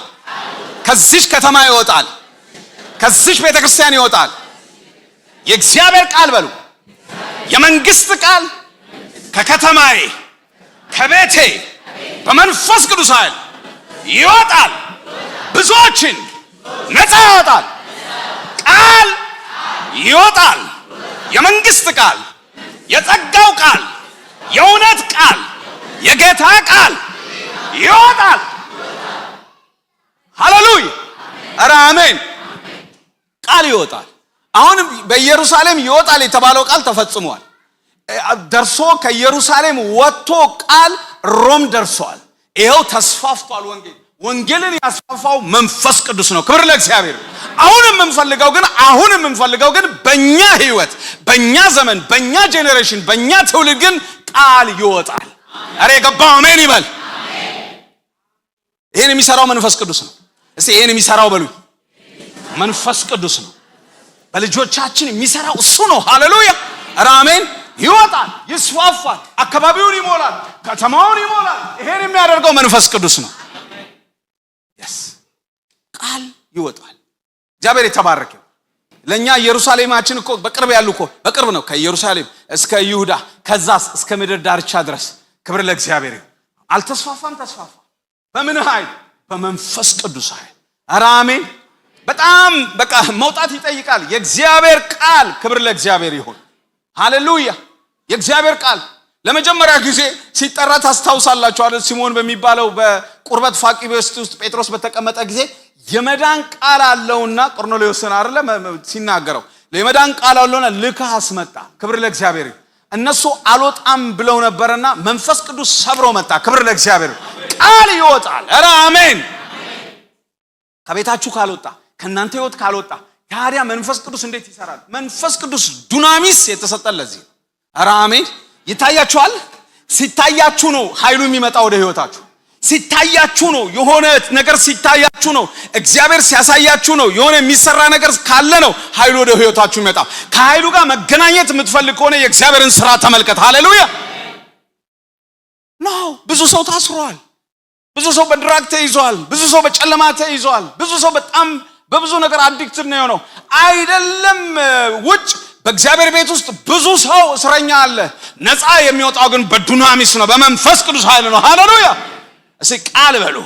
ከዚች ከተማ ይወጣል፣ ከዚች ቤተክርስቲያን ይወጣል። የእግዚአብሔር ቃል በሉ፣ የመንግስት ቃል ከከተማዬ ከቤቴ በመንፈስ ቅዱስ ኃይል ይወጣል፣ ብዙዎችን ነፃ ያወጣል። ቃል ይወጣል፣ የመንግስት ቃል፣ የጸጋው ቃል፣ የእውነት ቃል፣ የጌታ ቃል ይወጣል። ሃሌሉያ! ኧረ አሜን። ቃል ይወጣል። አሁንም በኢየሩሳሌም ይወጣል የተባለው ቃል ተፈጽሟል። ደርሶ ከኢየሩሳሌም ወጥቶ ቃል ሮም ደርሷል። ይሄው ተስፋፍቷል። ወንጌልን ያስፋፋው መንፈስ ቅዱስ ነው። ክብር ለእግዚአብሔር። አሁንም የምንፈልገው ግን በእኛ ህይወት፣ በእኛ ዘመን፣ በእኛ ጄኔሬሽን፣ በእኛ ትውልድ ግን ቃል ይወጣል። ኧረ የገባው አሜን ይበል። ይሄን የሚሰራው መንፈስ ቅዱስ ነው። እስቲ ይሄን የሚሰራው በሉኝ፣ መንፈስ ቅዱስ ነው። በልጆቻችን የሚሰራው እሱ ነው። ሃሌሉያ! ኧረ አሜን። ይወጣል፣ ይስፋፋል፣ አካባቢውን ይሞላል፣ ከተማውን ይሞላል። ይሄን የሚያደርገው መንፈስ ቅዱስ ነው። ቃል ይወጣል። እግዚአብሔር የተባረከ። ለኛ ኢየሩሳሌማችን እኮ በቅርብ ያሉ እኮ በቅርብ ነው። ከኢየሩሳሌም እስከ ይሁዳ ከዛስ እስከ ምድር ዳርቻ ድረስ። ክብር ለእግዚአብሔር። አልተስፋፋም? ተስፋፋ። በምን ኃይል? በመንፈስ ቅዱስ ኃይል። ኧረ አሜን። በጣም በቃ መውጣት ይጠይቃል። የእግዚአብሔር ቃል ክብር ለእግዚአብሔር ይሁን። ሃሌሉያ። የእግዚአብሔር ቃል ለመጀመሪያ ጊዜ ሲጠራ ታስታውሳላችሁ አይደል? ሲሞን በሚባለው በቁርበት ፋቂ ቤት ውስጥ ጴጥሮስ በተቀመጠ ጊዜ የመዳን ቃል አለውና ቆርኔሌዎስን አይደለ ሲናገረው የመዳን ቃል አለውና ልከህ አስመጣ። ክብር ለእግዚአብሔር። እነሱ አልወጣም ብለው ነበርና መንፈስ ቅዱስ ሰብሮ መጣ። ክብር ለእግዚአብሔር። ቃል ይወጣል። ኧረ አሜን። ከቤታችሁ ካልወጣ ከናንተ ህይወት ካልወጣ ታዲያ መንፈስ ቅዱስ እንዴት ይሰራል? መንፈስ ቅዱስ ዱናሚስ የተሰጠን ለዚህ። ኧረ አሜን። ይታያችኋል። ሲታያችሁ ነው ኃይሉ የሚመጣ ወደ ህይወታችሁ። ሲታያችሁ ነው የሆነ ነገር ሲታያችሁ ነው እግዚአብሔር ሲያሳያችሁ ነው የሆነ የሚሰራ ነገር ካለ ነው ኃይሉ ወደ ህይወታችሁ ይመጣ። ከኃይሉ ጋር መገናኘት የምትፈልግ ከሆነ የእግዚአብሔርን ስራ ተመልከት። ሃሌሉያ ነው። ብዙ ሰው ታስሯል። ብዙ ሰው በድራግ ተይዟል። ብዙ ሰው በጨለማ ተይዟል። ብዙ ሰው በጣም በብዙ ነገር አዲክትድ ነው የሆነው። አይደለም ውጭ በእግዚአብሔር ቤት ውስጥ ብዙ ሰው እስረኛ አለ። ነፃ የሚወጣው ግን በዱናሚስ ነው፣ በመንፈስ ቅዱስ ኃይል ነው። ሃሌሉያ። እስኪ ቃል በሉ።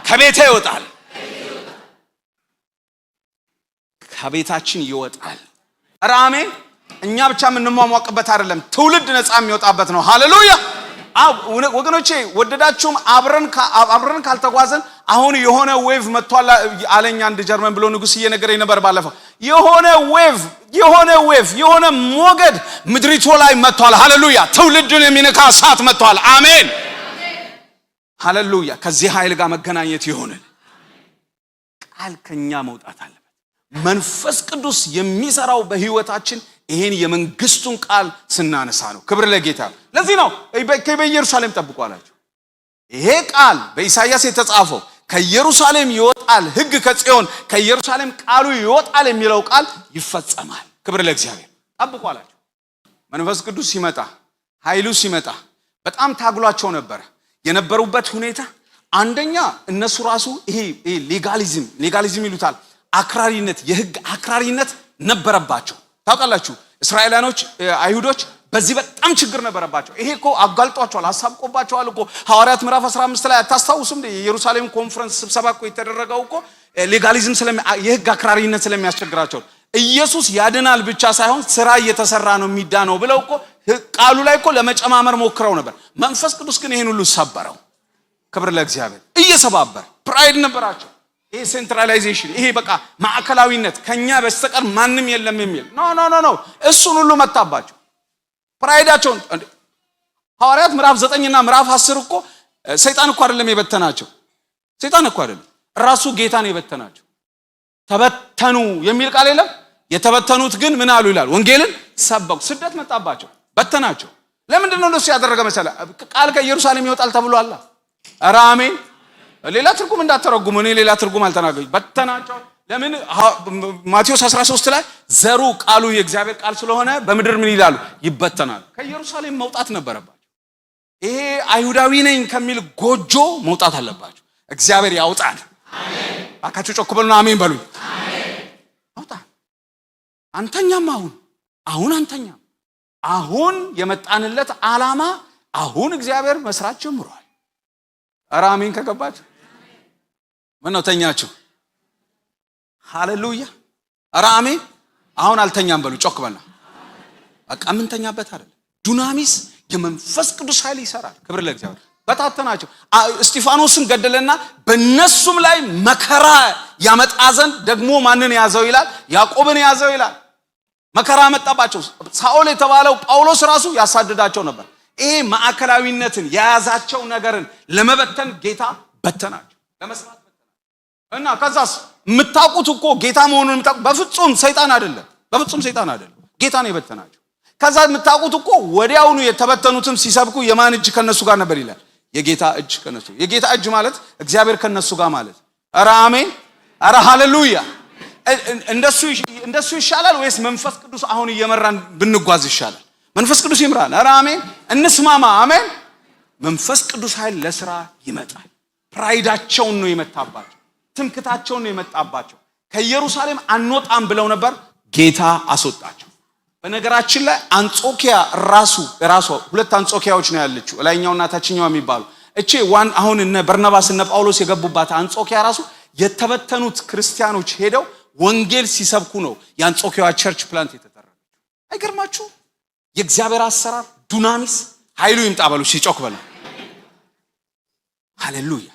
ከቤቴ ይወጣል፣ ከቤታችን ይወጣል። ኧረ አሜን። እኛ ብቻ የምንሟሟቅበት አይደለም፣ ትውልድ ነፃ የሚወጣበት ነው። ሃሌሉያ ወገኖቼ፣ ወደዳችሁም አብረን ካልተጓዘን አሁን የሆነ ዌቭ መጥቷል አለኝ አንድ ጀርመን ብሎ ንጉስ እየነገረኝ ነበር ባለፈው። የሆነ ሞገድ ምድሪቱ ላይ መጥቷል። ሃሌሉያ። ትውልድን የሚነካ እሳት መጥቷል። አሜን ሃሌሉያ። ከዚህ ኃይል ጋር መገናኘት ይሆናል። ቃል ከኛ መውጣት አለበት። መንፈስ ቅዱስ የሚሰራው በህይወታችን ይሄን የመንግስቱን ቃል ስናነሳ ነው። ክብር ለጌታ። ለዚህ ነው በኢየሩሳሌም ጠብቁ አላቸው። ይሄ ቃል በኢሳይያስ የተጻፈው ከኢየሩሳሌም ይወጣል፣ ሕግ ከጽዮን ከኢየሩሳሌም ቃሉ ይወጣል የሚለው ቃል ይፈጸማል። ክብር ለእግዚአብሔር። ጠብቁ አላቸው። መንፈስ ቅዱስ ሲመጣ ኃይሉ ሲመጣ በጣም ታግሏቸው ነበር። የነበሩበት ሁኔታ አንደኛ እነሱ ራሱ ይሄ ሌጋሊዝም ይሉታል፣ አክራሪነት፣ የሕግ አክራሪነት ነበረባቸው። ታውቃላችሁ እስራኤላኖች አይሁዶች በዚህ በጣም ችግር ነበረባቸው። ይሄ እኮ አጋልጧቸዋል፣ አሳብቆባቸዋል እኮ። ሐዋርያት ምዕራፍ 15 ላይ አታስታውሱም? የኢየሩሳሌም ኮንፈረንስ ስብሰባ እኮ የተደረገው እኮ ሌጋሊዝም የሕግ አክራሪነት ስለሚያስቸግራቸው ኢየሱስ ያድናል ብቻ ሳይሆን ስራ እየተሰራ ነው የሚዳነው ብለው እኮ ቃሉ ላይ እኮ ለመጨማመር ሞክረው ነበር። መንፈስ ቅዱስ ግን ይሄን ሁሉ ሰበረው። ክብር ለእግዚአብሔር። እየሰባበር ፕራይድ ነበራቸው። ይሄ ሴንትራላይዜሽን፣ ይሄ በቃ ማዕከላዊነት፣ ከኛ በስተቀር ማንም የለም የሚል ኖ እሱን ሁሉ መታባቸው። ፕራይዳቸውን ሐዋርያት ምዕራፍ 9 እና ምዕራፍ 10 እኮ ሰይጣን እኮ አይደለም የበተናቸው። ሰይጣን እኮ አይደለም ራሱ ጌታ ነው የበተናቸው። ተበተኑ የሚል ቃል የለም። የተበተኑት ግን ምን አሉ ይላል? ወንጌልን ሰበኩ። ስደት መጣባቸው፣ በተናቸው። ለምንድን ነው እንደሱ ያደረገ መሰለህ? ቃል ከኢየሩሳሌም ይወጣል ተብሏል። ኧረ አሜን። ሌላ ትርጉም እንዳትተረጉሙ፣ እኔ ሌላ ትርጉም አልተናገርኩኝ። በተናቸው። ለምን? ማቴዎስ 13 ላይ ዘሩ ቃሉ የእግዚአብሔር ቃል ስለሆነ በምድር ምን ይላሉ? ይበተናል። ከኢየሩሳሌም መውጣት ነበረባቸው። ይሄ አይሁዳዊ ነኝ ከሚል ጎጆ መውጣት አለባቸው። እግዚአብሔር ያውጣል። አሜን። ባካችሁ ጮክ በሉና አሜን በሉኝ። አሜን። አውጣ። አንተኛም አሁን አንተኛም። አሁን የመጣንለት ዓላማ አሁን እግዚአብሔር መስራት ጀምሯል። ኧረ አሜን ከገባችሁ። ምን ነው ተኛችሁ? ሃሌሉያ። ኧረ አሜን። አሁን አልተኛም በሉ ጮክ በልና። በቃ ምን ተኛበት አይደል? ዱናሚስ የመንፈስ ቅዱስ ኃይል ይሰራል። ክብር ለእግዚአብሔር። በታተናቸው። እስጢፋኖስን ገደለና በእነሱም ላይ መከራ ያመጣ ዘንድ ደግሞ ማንን ያዘው ይላል? ያዕቆብን ያዘው ይላል። መከራ መጣባቸው። ሳኦል የተባለው ጳውሎስ ራሱ ያሳድዳቸው ነበር። ይሄ ማዕከላዊነትን የያዛቸው ነገርን ለመበተን ጌታ በተናቸው፣ ለመስራት በተናቸው። እና ከዛስ የምታውቁት እኮ ጌታ መሆኑን የምታውቁት በፍጹም ሰይጣን አይደለም፣ በፍጹም ሰይጣን አይደለም፣ ጌታ ነው የበተናቸው። ከዛ የምታውቁት እኮ ወዲያውኑ የተበተኑትም ሲሰብኩ የማን እጅ ከነሱ ጋር ነበር ይላል? የጌታ እጅ ከነሱ። የጌታ እጅ ማለት እግዚአብሔር ከነሱ ጋር ማለት። ኧረ አሜን፣ ኧረ ሃሌሉያ። እንደሱ ይሻላል ወይስ መንፈስ ቅዱስ አሁን እየመራን ብንጓዝ ይሻላል? መንፈስ ቅዱስ ይምራል። ኧረ አሜን፣ እንስማማ። አሜን። መንፈስ ቅዱስ ኃይል ለስራ ይመጣል። ፕራይዳቸውን ነው የመታባቸው፣ ትምክታቸውን ነው የመጣባቸው። ከኢየሩሳሌም አንወጣም ብለው ነበር፣ ጌታ አስወጣቸው። በነገራችን ላይ አንጾኪያ ራሱ ሁለት አንጾኪያዎች ነው ያለችው፣ ላይኛውና ታችኛው የሚባሉ። እቺ አሁን እነ በርናባስ እነ ጳውሎስ የገቡባት አንጾኪያ ራሱ የተበተኑት ክርስቲያኖች ሄደው ወንጌል ሲሰብኩ ነው የአንጾኪያ ቸርች ፕላንት የተደረገው። አይገርማችሁ? የእግዚአብሔር አሰራር ዱናሚስ ኃይሉ ይምጣ በሉ ሲጮክ በሉ። ሃሌሉያ።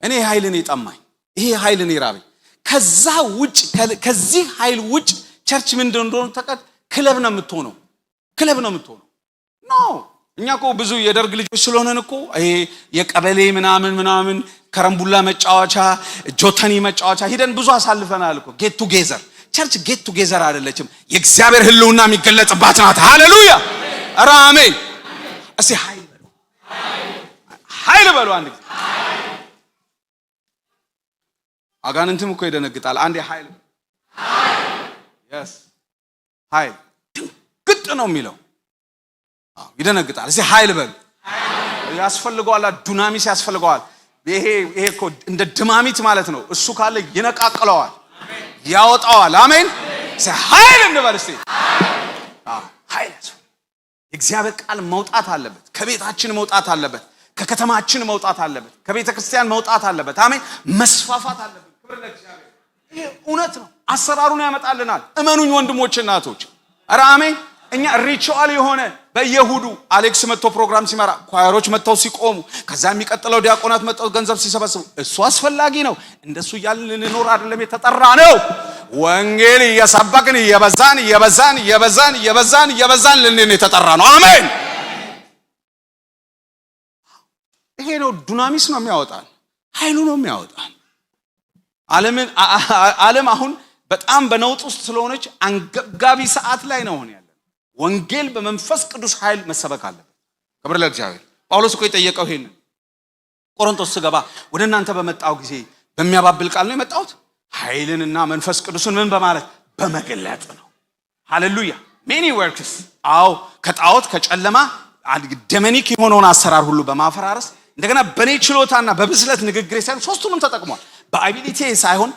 እኔ ኃይልን የጠማኝ ይሄ ኃይልን የራበኝ ከዛ ውጭ ከዚህ ኃይል ውጭ ቸርች ምንድነው እንደሆነ ተቀጥ ክለብ ነው የምትሆነው። ክለብ ነው የምትሆነው። ኖ እኛ እኮ ብዙ የደርግ ልጆች ስለሆነን እኮ ይሄ የቀበሌ ምናምን ከረምቡላ መጫወቻ ጆተኒ መጫወቻ ሂደን ብዙ አሳልፈናል እኮ። ጌት ቱጌዘር ቸርች ጌት ቱጌዘር አይደለችም፣ የእግዚአብሔር ህልውና የሚገለጽባት ናት። ሃሌሉያ ኧረ አሜን። እስቲ ኃይል በሉ፣ ኃይል በሉ አንድ ጊዜ። አጋንንትም እኮ ይደነግጣል። አንዴ ኃይል yes ኃይል ግድ ነው የሚለው ይደነግጣል። እስቲ ኃይል በሉ። ያስፈልገዋል፣ ዱናሚስ ያስፈልገዋል። ይሄ እኮ እንደ ድማሚት ማለት ነው። እሱ ካለ ይነቃቅለዋል፣ ያወጣዋል። አሜን። እስቲ ኃይል እንበል እስቲ። ኃይል የእግዚአብሔር ቃል መውጣት አለበት፣ ከቤታችን መውጣት አለበት፣ ከከተማችን መውጣት አለበት፣ ከቤተ ክርስቲያን መውጣት አለበት። አሜን። መስፋፋት አለበት። ክብር ለእግዚአብሔር። ይሄ እውነት ነው። አሰራሩን ያመጣልናል። እመኑኝ ወንድሞች እናቶች። ኧረ አሜን። እኛ ሪቹዋል የሆነ በየሁዱ አሌክስ መጥቶ ፕሮግራም ሲመራ ኳየሮች መጥተው ሲቆሙ ከዛ የሚቀጥለው ዲያቆናት መጥተው ገንዘብ ሲሰበስቡ እሱ አስፈላጊ ነው። እንደሱ እያልን ልንኖር አይደለም የተጠራ ነው። ወንጌል እየሰበክን እየበዛን ልንን የተጠራ ነው። አሜን። ይሄ ነው ዱናሚስ ነው የሚያወጣን፣ ኃይሉ ነው የሚያወጣን። ዓለም አሁን በጣም በነውጥ ውስጥ ስለሆነች አንገብጋቢ ሰዓት ላይ ነው ያለው። ወንጌል በመንፈስ ቅዱስ ኃይል መሰበክ አለበት። ክብር ለእግዚአብሔር። ጳውሎስ እኮ የጠየቀው ይሄንን ቆሮንቶስ ስገባ ወደ እናንተ በመጣው ጊዜ በሚያባብል ቃል ነው የመጣሁት፣ ኃይልንና መንፈስ ቅዱስን ምን በማለት በመግለጥ ነው። ሃሌሉያ ሜኒ ወርክስ። አዎ ከጣዖት ከጨለማ ደመኒክ የሆነውን አሰራር ሁሉ በማፈራረስ እንደገና በኔ ችሎታና በብስለት ንግግሬ ሳይሆን ሶስቱንም ተጠቅሟል። በአቢሊቲ ሳይሆን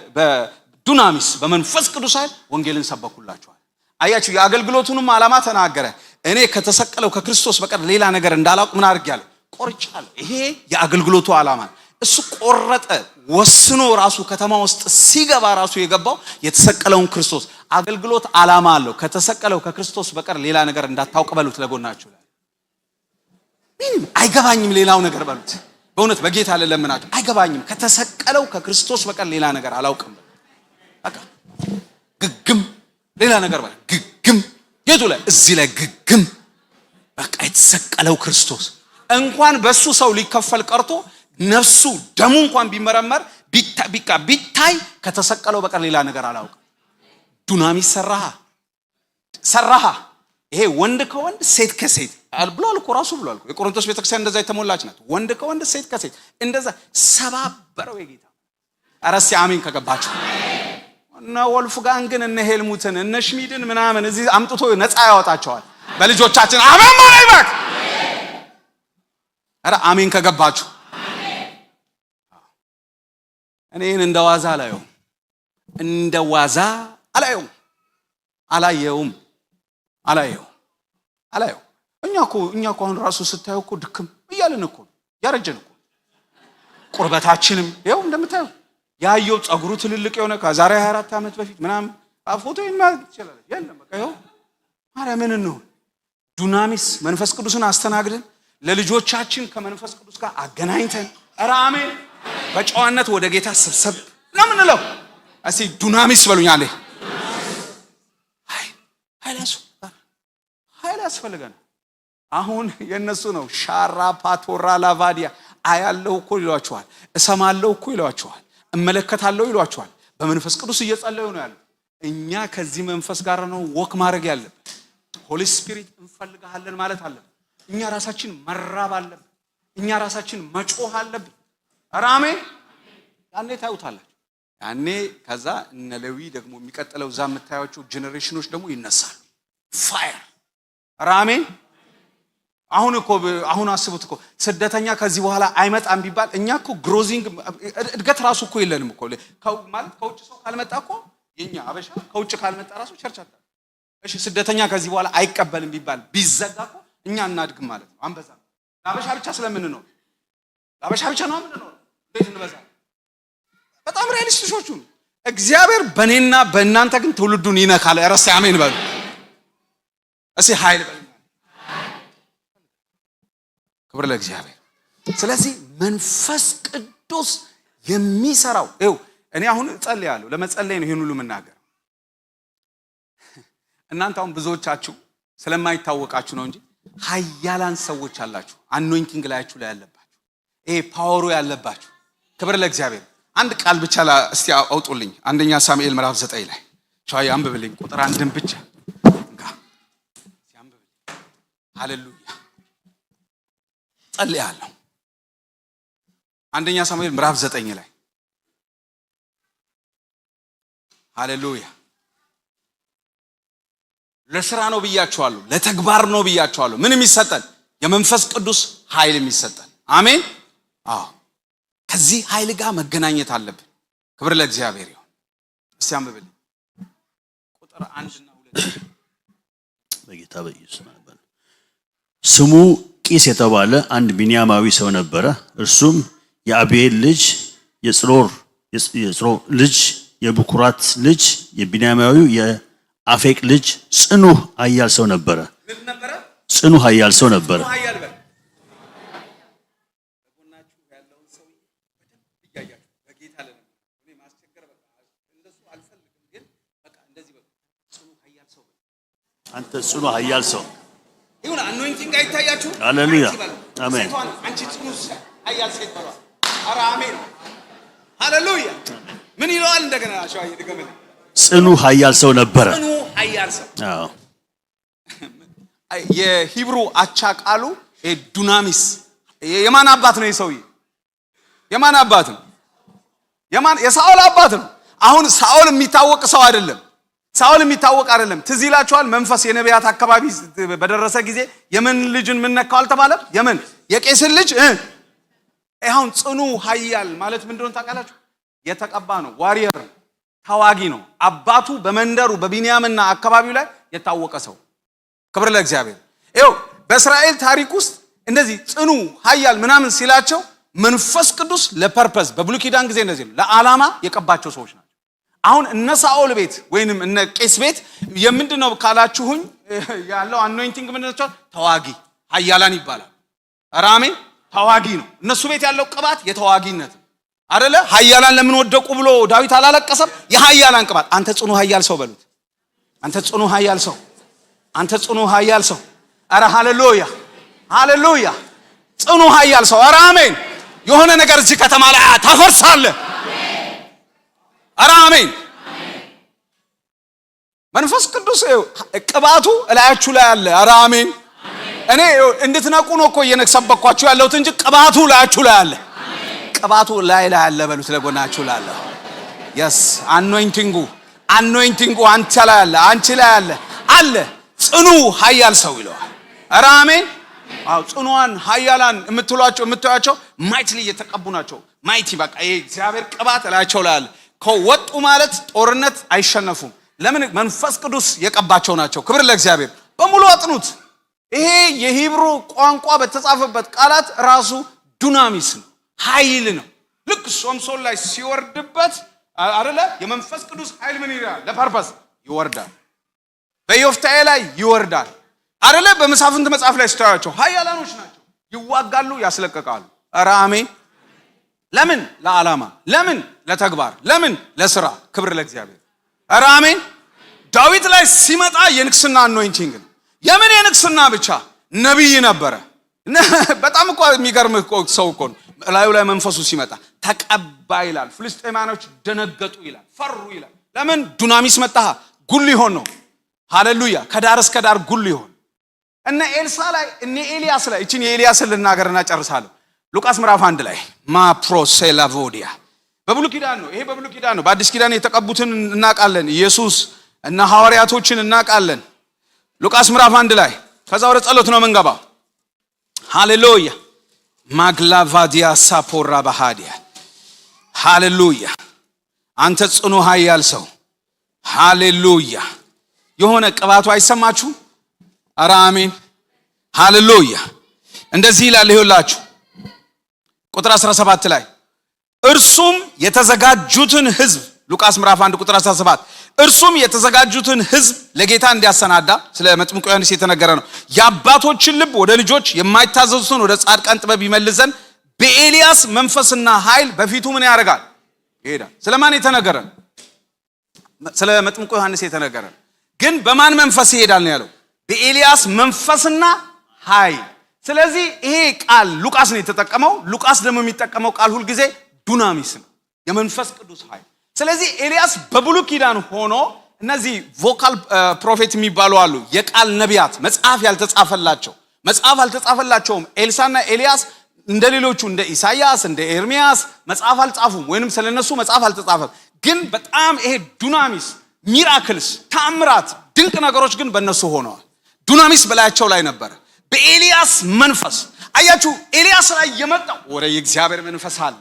በዱናሚስ በመንፈስ ቅዱስ ኃይል ወንጌልን ሰበኩላችኋል። አያችሁ፣ የአገልግሎቱንም ዓላማ ተናገረ። እኔ ከተሰቀለው ከክርስቶስ በቀር ሌላ ነገር እንዳላውቅ ምን አድርጌያለሁ? ቆርጫለሁ። ይሄ የአገልግሎቱ ዓላማ ነው። እሱ ቆረጠ፣ ወስኖ ራሱ ከተማ ውስጥ ሲገባ ራሱ የገባው የተሰቀለውን ክርስቶስ። አገልግሎት ዓላማ አለው። ከተሰቀለው ከክርስቶስ በቀር ሌላ ነገር እንዳታውቅ በሉት ለጎናችሁ። ምንም አይገባኝም ሌላው ነገር በሉት። በእውነት በጌታ ለለምናችሁ አይገባኝም፣ ከተሰቀለው ከክርስቶስ በቀር ሌላ ነገር አላውቅም። በቃ ግግም ሌላ ነገር ማለት ግግም የቱ ላይ? እዚህ ላይ ግግም። በቃ የተሰቀለው ክርስቶስ እንኳን በሱ ሰው ሊከፈል ቀርቶ ነፍሱ ደሙ እንኳን ቢመረመር ቢታይ ከተሰቀለው በቀር ሌላ ነገር አላውቅም። ዱናሚስ ሰራሃ። ይሄ ወንድ ከወንድ ሴት ከሴት ብሏል እኮ ራሱ ብሏል። የቆሮንቶስ ቤተክርስቲያን እንደዛ የተሞላች ናት። ወንድ ከወንድ ሴት ከሴት እንደዛ ሰባበረው የጌታ። ኧረ እስኪ አሜን ከገባችሁ። እነ ወልፍጋንግን እነ ሄልሙትን እነ ሽሚድን ምናምን እዚህ አምጥቶ ነፃ ያወጣቸዋል በልጆቻችን። አሜን ማለት ይባክ። ኧረ አሜን ከገባችሁ። እኔን እንደዋዛ አላየውም። እኛ እኮ አሁን ራሱ ስታዩ እኮ ድክም እያልን እኮ ያረጀን እኮ ቁርበታችንም ይኸው እንደምታዩ ያየው ጸጉሩ ትልልቅ የሆነ ከዛሬ 24 ዓመት በፊት ምናምን ፎቶ ይማት ይችላል። የለም በቃ ይኸው ማርያምን ነው ዱናሚስ መንፈስ ቅዱስን አስተናግደን ለልጆቻችን ከመንፈስ ቅዱስ ጋር አገናኝተን ኧረ አሜን በጨዋነት ወደ ጌታ ሰብሰብ ነው የምንለው። እስቲ ዱናሚስ በሉኝ አለ። ኃይል ያስፈልገናል። አሁን የነሱ ነው ሻራ ፓቶራ ላቫዲያ አያለው እኮ ይሏቸዋል፣ እሰማለው እኮ ይሏቸዋል፣ እመለከታለሁ ይሏቸዋል። በመንፈስ ቅዱስ እየጸለዩ ነው ያለው። እኛ ከዚህ መንፈስ ጋር ነው ወክ ማድረግ ያለብን። ሆሊ ስፒሪት እንፈልጋለን ማለት አለብን። እኛ ራሳችን መራብ አለብን። እኛ ራሳችን መጮህ አለብን። ኧረ አሜን። ያኔ ታዩታላችሁ። ያኔ ከዛ እነ ሌዊ ደግሞ የሚቀጥለው እዛ የምታያቸው ጄኔሬሽኖች ደግሞ ይነሳሉ። ፋየር። ኧረ አሜን። አሁን አስቡት እኮ ስደተኛ ከዚህ በኋላ አይመጣም ቢባል እኛ እኮ ግሮዚንግ እድገት ራሱ እኮ የለንም እኮ ማለት ከውጭ ሰው ካልመጣ እኮ የኛ አበሻ ከውጭ ካልመጣ ራሱ ቸርች አጣ። እሺ ስደተኛ ከዚህ በኋላ አይቀበልም ቢባል ቢዘጋ እኮ እኛ እናድግም ማለት ነው። አንበዛ ለአበሻ ብቻ ስለምን ነው? ለአበሻ ብቻ ነው ምን ነው? እንዴት እንበዛ? በጣም ሪያሊስቶች ሁኑ። እግዚአብሔር በእኔና በእናንተ ግን ትውልዱን ይነካል። ረስ አሜን በሉ እስኪ ኃይል በሉ። ክብር ለእግዚአብሔር። ስለዚህ መንፈስ ቅዱስ የሚሰራው ይኸው እኔ አሁን እጸልያለሁ። ለመጸለይ ነው ይሄን ሁሉ የምናገር። እናንተ አሁን ብዙዎቻችሁ ስለማይታወቃችሁ ነው እንጂ ኃያላን ሰዎች አላችሁ። አኖይንቲንግ ላያችሁ ላይ ያለባችሁ፣ ይሄ ፓወሩ ያለባችሁ። ክብር ለእግዚአብሔር። አንድ ቃል ብቻ እስቲ አውጡልኝ። አንደኛ ሳሙኤል ምዕራፍ 9 ላይ ሻይ አንብብልኝ። ቁጥር 1 ብቻ እንካ ሲያንብብልኝ። ሃሌሉያ ጸልያለሁ። አንደኛ ሳሙኤል ምዕራፍ 9 ላይ ሃሌሉያ። ለስራ ነው ብያችኋለሁ፣ ለተግባር ነው ብያችኋለሁ። ምን የሚሰጠን? የመንፈስ ቅዱስ ኃይል የሚሰጠን። አሜን። አዎ ከዚህ ኃይል ጋር መገናኘት አለብን። ክብር ለእግዚአብሔር ይሁን። እስቲ አንብብልኝ ቁጥር 1 እና 2 በጌታ በኢየሱስ ነበር። ስሙ ቂስ የተባለ አንድ ቢንያማዊ ሰው ነበረ። እርሱም የአብኤል ልጅ የጽሮር ልጅ የብኩራት ልጅ የቢንያማዊው የአፌቅ ልጅ ጽኑዕ ኃያል ሰው ነበረ። ጽኑዕ ኃያል ሰው ነበረ። አንተ ጽኑዕ ኃያል ሰው ይሁን። አኖይንቲንግ አይታያችሁ? ሃሌሉያ አሜን። አንቺ ጽኑዕ ኃያል ሴት በሏ። ኧረ አሜን ሃሌሉያ። ምን ይለዋል እንደገና? ሻይ ድገመኝ። ጽኑዕ ኃያል ሰው ነበረ። ጽኑዕ ኃያል ሰው። አዎ የሂብሩ አቻ ቃሉ ዱናሚስ። የማን አባት ነው የሰውዬ? የማን አባት ነው? የሳኦል አባት ነው። አሁን ሳኦል የሚታወቅ ሰው አይደለም። ሳኦል የሚታወቅ አይደለም። ትዝ ይላችኋል መንፈስ የነቢያት አካባቢ በደረሰ ጊዜ የምን ልጅን ምን ነካው አልተባለም? የምን የቄስን ልጅ አሁን ጽኑዕ ኃያል ማለት ምንድነው ታውቃላችሁ? የተቀባ ነው። ዋሪየር ተዋጊ ነው። አባቱ በመንደሩ በቢንያምና አካባቢው ላይ የታወቀ ሰው። ክብር ለእግዚአብሔር። ይኸው በእስራኤል ታሪክ ውስጥ እንደዚህ ጽኑዕ ኃያል ምናምን ሲላቸው መንፈስ ቅዱስ ለፐርፐዝ በብሉይ ኪዳን ጊዜ እንደዚህ ነው ለዓላማ የቀባቸው ሰዎች ናቸው። አሁን እነ ሳኦል ቤት ወይንም እነ ቄስ ቤት የምንድነው ካላችሁኝ ያለው አኖይንቲንግ ምንድነው? ተዋጊ ኃያላን ይባላል። ኧረ አሜን። ተዋጊ ነው። እነሱ ቤት ያለው ቅባት የተዋጊነት አይደለ? ኃያላን ለምን ወደቁ ብሎ ዳዊት አላለቀሰም? የኃያላን ቅባት። አንተ ጽኑዕ ኃያል ሰው በሉት። አንተ ጽኑዕ ኃያል ሰው፣ አንተ ጽኑዕ ኃያል ሰው። ኧረ ሃሌሉያ ሃሌሉያ። ጽኑዕ ኃያል ሰው። ኧረ አሜን። የሆነ ነገር እዚህ ከተማ ላይ ታፈርሳለህ። ኧረ አሜን። መንፈስ ቅዱስ ቅባቱ እላያችሁ ላይ አለ። ኧረ አሜን። እኔ እንድትነቁ ነው እኮ እየነሰበኳችሁ ያለሁት እንጂ ቅባቱ እላያችሁ ላይ አለ። ቅባቱ ላይ አለ በሉት ለጎናችሁ ላለ። የስ አኖይንቲንጉ አንተ ላይ አለ፣ አንቺ ላይ አለ አለ። ጽኑዕ ኃያል ሰው ይለዋል። ኧረ አሜን። አዎ ጽኑዓን ኃያላን የምትሏቸው ማይትሊ የተቀቡ ናቸው። ማይቲ በቃ ይሄ እግዚአብሔር ቅባት እላያቸው ላይ አለ። ከወጡ ማለት ጦርነት አይሸነፉም። ለምን? መንፈስ ቅዱስ የቀባቸው ናቸው። ክብር ለእግዚአብሔር። በሙሉ አጥኑት። ይሄ የሂብሩ ቋንቋ በተጻፈበት ቃላት ራሱ ዱናሚስ ነው፣ ኃይል ነው። ልክ ሶምሶን ላይ ሲወርድበት አይደለ? የመንፈስ ቅዱስ ኃይል ምን ይላል? ለፐርፐስ ይወርዳል። በዮፍታሔ ላይ ይወርዳል አይደለ? በመሳፍንት መጽሐፍ ላይ ስታያቸው ኃያላኖች ናቸው። ይዋጋሉ፣ ያስለቀቃሉ። ኧረ አሜን። ለምን? ለዓላማ። ለምን? ለተግባር። ለምን? ለስራ። ክብር ለእግዚአብሔር። ኧረ አሜን። ዳዊት ላይ ሲመጣ የንግስና አኖይንቲንግ ነው። የምን የንግስና ብቻ ነቢይ ነበረ። በጣም እኮ የሚገርም ሰው እኮ ነው። ላዩ ላይ መንፈሱ ሲመጣ ተቀባ ይላል። ፍልስጤማኖች ደነገጡ ይላል፣ ፈሩ ይላል። ለምን? ዱናሚስ መጣ። ጉል ሊሆን ነው። ሃሌሉያ። ከዳር እስከ ዳር ጉል ሊሆን እነ ኤልሳ ላይ እነ ኤልያስ ላይ እቺን የኤልያስን ልናገርና ጨርሳለሁ። ሉቃስ ምዕራፍ 1 ላይ ማፕሮሴላቮዲያ በብሉይ ኪዳን ነው። ይሄ በብሉይ ኪዳን ነው። በአዲስ ኪዳን የተቀቡትን እናውቃለን። ኢየሱስ እና ሐዋርያቶችን እናውቃለን። ሉቃስ ምዕራፍ 1 ላይ ከዛ ወደ ጸሎት ነው የምንገባው። ሃሌሉያ ማግላቫዲያ ሳፖራ ባሃዲያ ሃሌሉያ። አንተ ጽኑዕ ኃያል ሰው ሃሌሉያ። የሆነ ቅባቱ አይሰማችሁ? ኧረ አሜን ሃሌሉያ። እንደዚህ ይላል ይኸውላችሁ ቁጥር 17 ላይ እርሱም የተዘጋጁትን ሕዝብ ሉቃስ ምዕራፍ 1 ቁጥር 17 እርሱም የተዘጋጁትን ሕዝብ ለጌታ እንዲያሰናዳ ስለ መጥምቁ ዮሐንስ የተነገረ ነው። የአባቶችን ልብ ወደ ልጆች የማይታዘዙትን ወደ ጻድቃን ጥበብ ይመልስ ዘንድ በኤልያስ መንፈስና ኃይል በፊቱ ምን ያደርጋል? ይሄዳል። ስለማን የተነገረ? ስለ መጥምቁ ዮሐንስ የተነገረ። ግን በማን መንፈስ ይሄዳል ነው ያለው? በኤልያስ መንፈስና ኃይል። ስለዚህ ይሄ ቃል ሉቃስ ነው የተጠቀመው። ሉቃስ ደግሞ የሚጠቀመው ቃል ሁል ጊዜ ዱናሚስ ነው፣ የመንፈስ ቅዱስ ኃይል። ስለዚህ ኤልያስ በብሉይ ኪዳን ሆኖ እነዚህ ቮካል ፕሮፌት የሚባሉ አሉ፣ የቃል ነቢያት፣ መጽሐፍ ያልተጻፈላቸው። መጽሐፍ አልተጻፈላቸውም። ኤልሳና ኤልያስ እንደሌሎቹ እንደ ኢሳያስ እንደ ኤርሚያስ መጽሐፍ አልጻፉም፣ ወይንም ስለነሱ መጽሐፍ አልተጻፈም። ግን በጣም ይሄ ዱናሚስ ሚራክልስ፣ ታምራት፣ ድንቅ ነገሮች ግን በእነሱ ሆነዋል። ዱናሚስ በላያቸው ላይ ነበረ። በኤልያስ መንፈስ አያችሁ፣ ኤልያስ ላይ የመጣው ወደ የእግዚአብሔር መንፈስ አለ።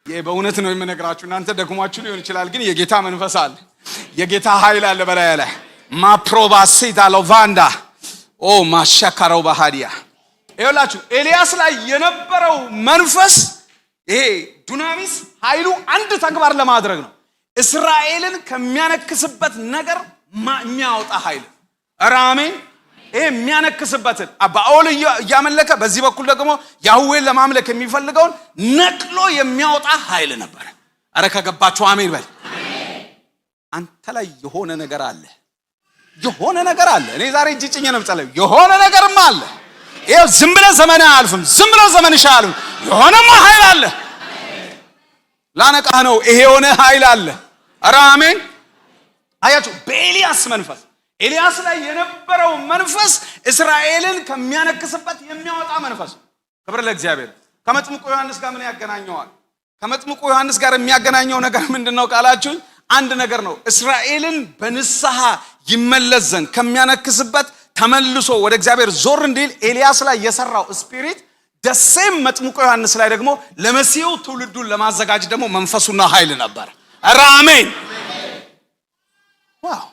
በእውነት ነው የምነግራችሁ። እናንተ ደክሟችሁ ሊሆን ይችላል፣ ግን የጌታ መንፈስ አለ፣ የጌታ ኃይል አለ በላይ ላይ ማፕሮባሲታ ሎቫንዳ ኦ ማሻካራው ባህዲያ ይኸውላችሁ፣ ኤልያስ ላይ የነበረው መንፈስ ይሄ ዱናሚስ ኃይሉ አንድ ተግባር ለማድረግ ነው። እስራኤልን ከሚያነክስበት ነገር የሚያወጣ ኃይል አሜን። ይሄ የሚያነክስበትን ባኦል እያመለከ በዚህ በኩል ደግሞ ያህዌን ለማምለክ የሚፈልገውን ነቅሎ የሚያወጣ ኃይል ነበር። አረ ከገባችሁ አሜን በል። አንተ ላይ የሆነ ነገር አለ፣ የሆነ ነገር አለ። እኔ ዛሬ እጅ ጭኜ ነው የምጸልየው። የሆነ ነገርማ አለ። ይሄ ዝም ብለህ ዘመን አያልፍም፣ ዝም ብለህ ዘመንሽ አያልፍም። የሆነማ ኃይል አለ። ላነቃህ ነው። ይሄ የሆነ ኃይል አለ። አረ አሜን። አያችሁ፣ በኤልያስ መንፈስ ኤልያስ ላይ የነበረው መንፈስ እስራኤልን ከሚያነክስበት የሚያወጣ መንፈስ። ክብር ለእግዚአብሔር። ከመጥምቁ ዮሐንስ ጋር ምን ያገናኘዋል? ከመጥምቁ ዮሐንስ ጋር የሚያገናኘው ነገር ምንድነው ካላችሁኝ፣ አንድ ነገር ነው። እስራኤልን በንስሐ ይመለስ ዘንድ ከሚያነክስበት ተመልሶ ወደ እግዚአብሔር ዞር እንዲል ኤልያስ ላይ የሰራው ስፒሪት ደሴም መጥምቁ ዮሐንስ ላይ ደግሞ ለመሲሁ ትውልዱን ለማዘጋጅ ደግሞ መንፈሱና ኃይል ነበር። ኧረ አሜን። ዋው!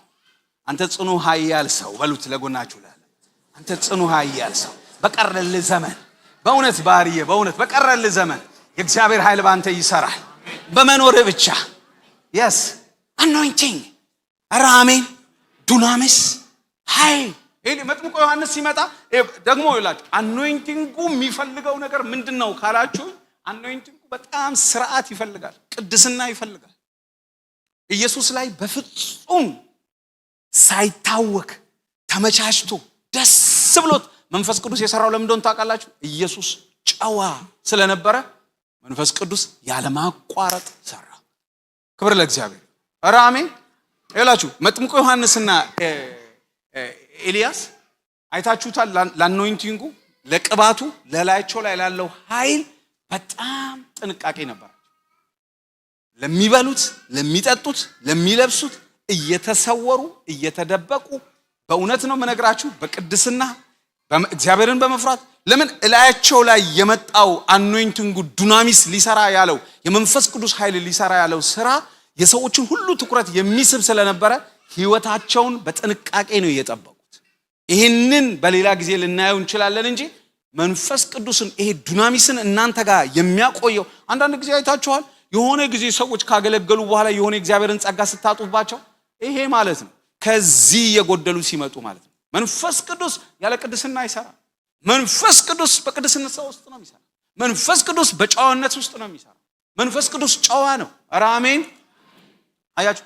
አንተ ጽኑ ኃያል ሰው በሉት ለጎናችሁ ላለ፣ አንተ ጽኑ ኃያል ሰው በቀረልህ ዘመን፣ በእውነት ባሪዬ፣ በእውነት በቀረልህ ዘመን የእግዚአብሔር ኃይል ባንተ ይሰራል። በመኖርህ ብቻ የስ አኖይንቲንግ። ኧረ አሜን። ዱናሚስ ኃይል። ይሄ መጥምቁ ዮሐንስ ሲመጣ ደግሞ ይላችሁ አኖይንቲንጉ የሚፈልገው ነገር ምንድነው ካላችሁ፣ አኖይንቲንጉ በጣም ስርዓት ይፈልጋል፣ ቅድስና ይፈልጋል። ኢየሱስ ላይ በፍጹም ሳይታወክ ተመቻችቶ ደስ ብሎት መንፈስ ቅዱስ የሰራው ለምን እንደሆነ ታውቃላችሁ? ኢየሱስ ጨዋ ስለነበረ መንፈስ ቅዱስ ያለማቋረጥ ሰራ። ክብር ለእግዚአብሔር። ኧረ አሜን። ይላችሁ መጥምቁ ዮሐንስና ኤልያስ አይታችሁታል። ለአኖይንቲንጉ ለቅባቱ ለላያቸው ላይ ላለው ኃይል በጣም ጥንቃቄ ነበር። ለሚበሉት፣ ለሚጠጡት፣ ለሚለብሱት እየተሰወሩ እየተደበቁ፣ በእውነት ነው የምነግራችሁ፣ በቅድስና እግዚአብሔርን በመፍራት ለምን እላያቸው ላይ የመጣው አኖይንቲንጉ ዱናሚስ ሊሰራ ያለው የመንፈስ ቅዱስ ኃይል ሊሰራ ያለው ስራ የሰዎችን ሁሉ ትኩረት የሚስብ ስለነበረ ህይወታቸውን በጥንቃቄ ነው የጠበቁት። ይህንን በሌላ ጊዜ ልናየው እንችላለን እንጂ መንፈስ ቅዱስን ይሄ ዱናሚስን እናንተ ጋር የሚያቆየው አንዳንድ ጊዜ አይታችኋል። የሆነ ጊዜ ሰዎች ካገለገሉ በኋላ የሆነ እግዚአብሔርን ጸጋ ስታጡባቸው ይሄ ማለት ነው ከዚህ የጎደሉ ሲመጡ ማለት ነው። መንፈስ ቅዱስ ያለ ቅድስና አይሰራ። መንፈስ ቅዱስ በቅድስና ውስጥ ነው የሚሰራ። መንፈስ ቅዱስ በጨዋነት ውስጥ ነው የሚሰራ። መንፈስ ቅዱስ ጨዋ ነው። ኧረ አሜን። አያችሁ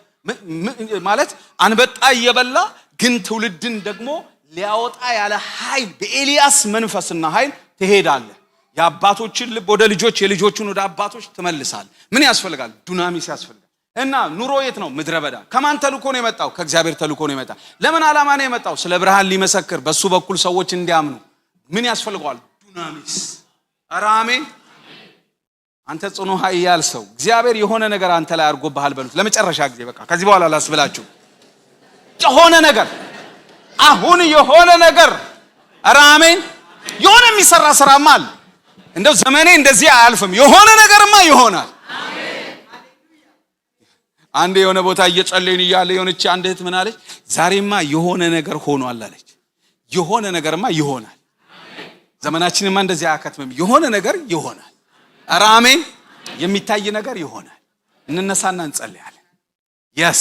ማለት አንበጣ እየበላ ግን ትውልድን ደግሞ ሊያወጣ ያለ ኃይል በኤልያስ መንፈስና ኃይል ትሄዳለህ። የአባቶችን ልብ ወደ ልጆች፣ የልጆችን ወደ አባቶች ትመልሳለህ። ምን ያስፈልጋል? ዱናሚስ ያስፈልጋል። እና ኑሮ የት ነው? ምድረ በዳ። ከማን ተልኮ ነው የመጣው? ከእግዚአብሔር ተልኮ ነው የመጣው። ለምን ዓላማ ነው የመጣው? ስለ ብርሃን ሊመሰክር፣ በሱ በኩል ሰዎች እንዲያምኑ። ምን ያስፈልገዋል? ዱናሚስ። ኧረ አሜን። አንተ ጽኑ ኃያል ሰው እግዚአብሔር የሆነ ነገር አንተ ላይ አድርጎብሃል በሉት ለመጨረሻ ጊዜ። በቃ ከዚህ በኋላ ላስብላችሁ የሆነ ነገር፣ አሁን የሆነ ነገር። ኧረ አሜን። የሆነ የሚሰራ ስራማ አለ። እንደው ዘመኔ እንደዚህ አያልፍም። የሆነ ነገርማ ይሆናል። አንዴ የሆነ ቦታ እየጸለይን እያለ የሆነች አንድ እህት ምን አለች? ዛሬማ የሆነ ነገር ሆኗል አለች። የሆነ ነገርማ ይሆናል። ዘመናችንማ እንደዚህ አያከትምም። የሆነ ነገር ይሆናል። ኧረ አሜን። የሚታይ ነገር ይሆናል። እንነሳና እንጸልያለን። የስ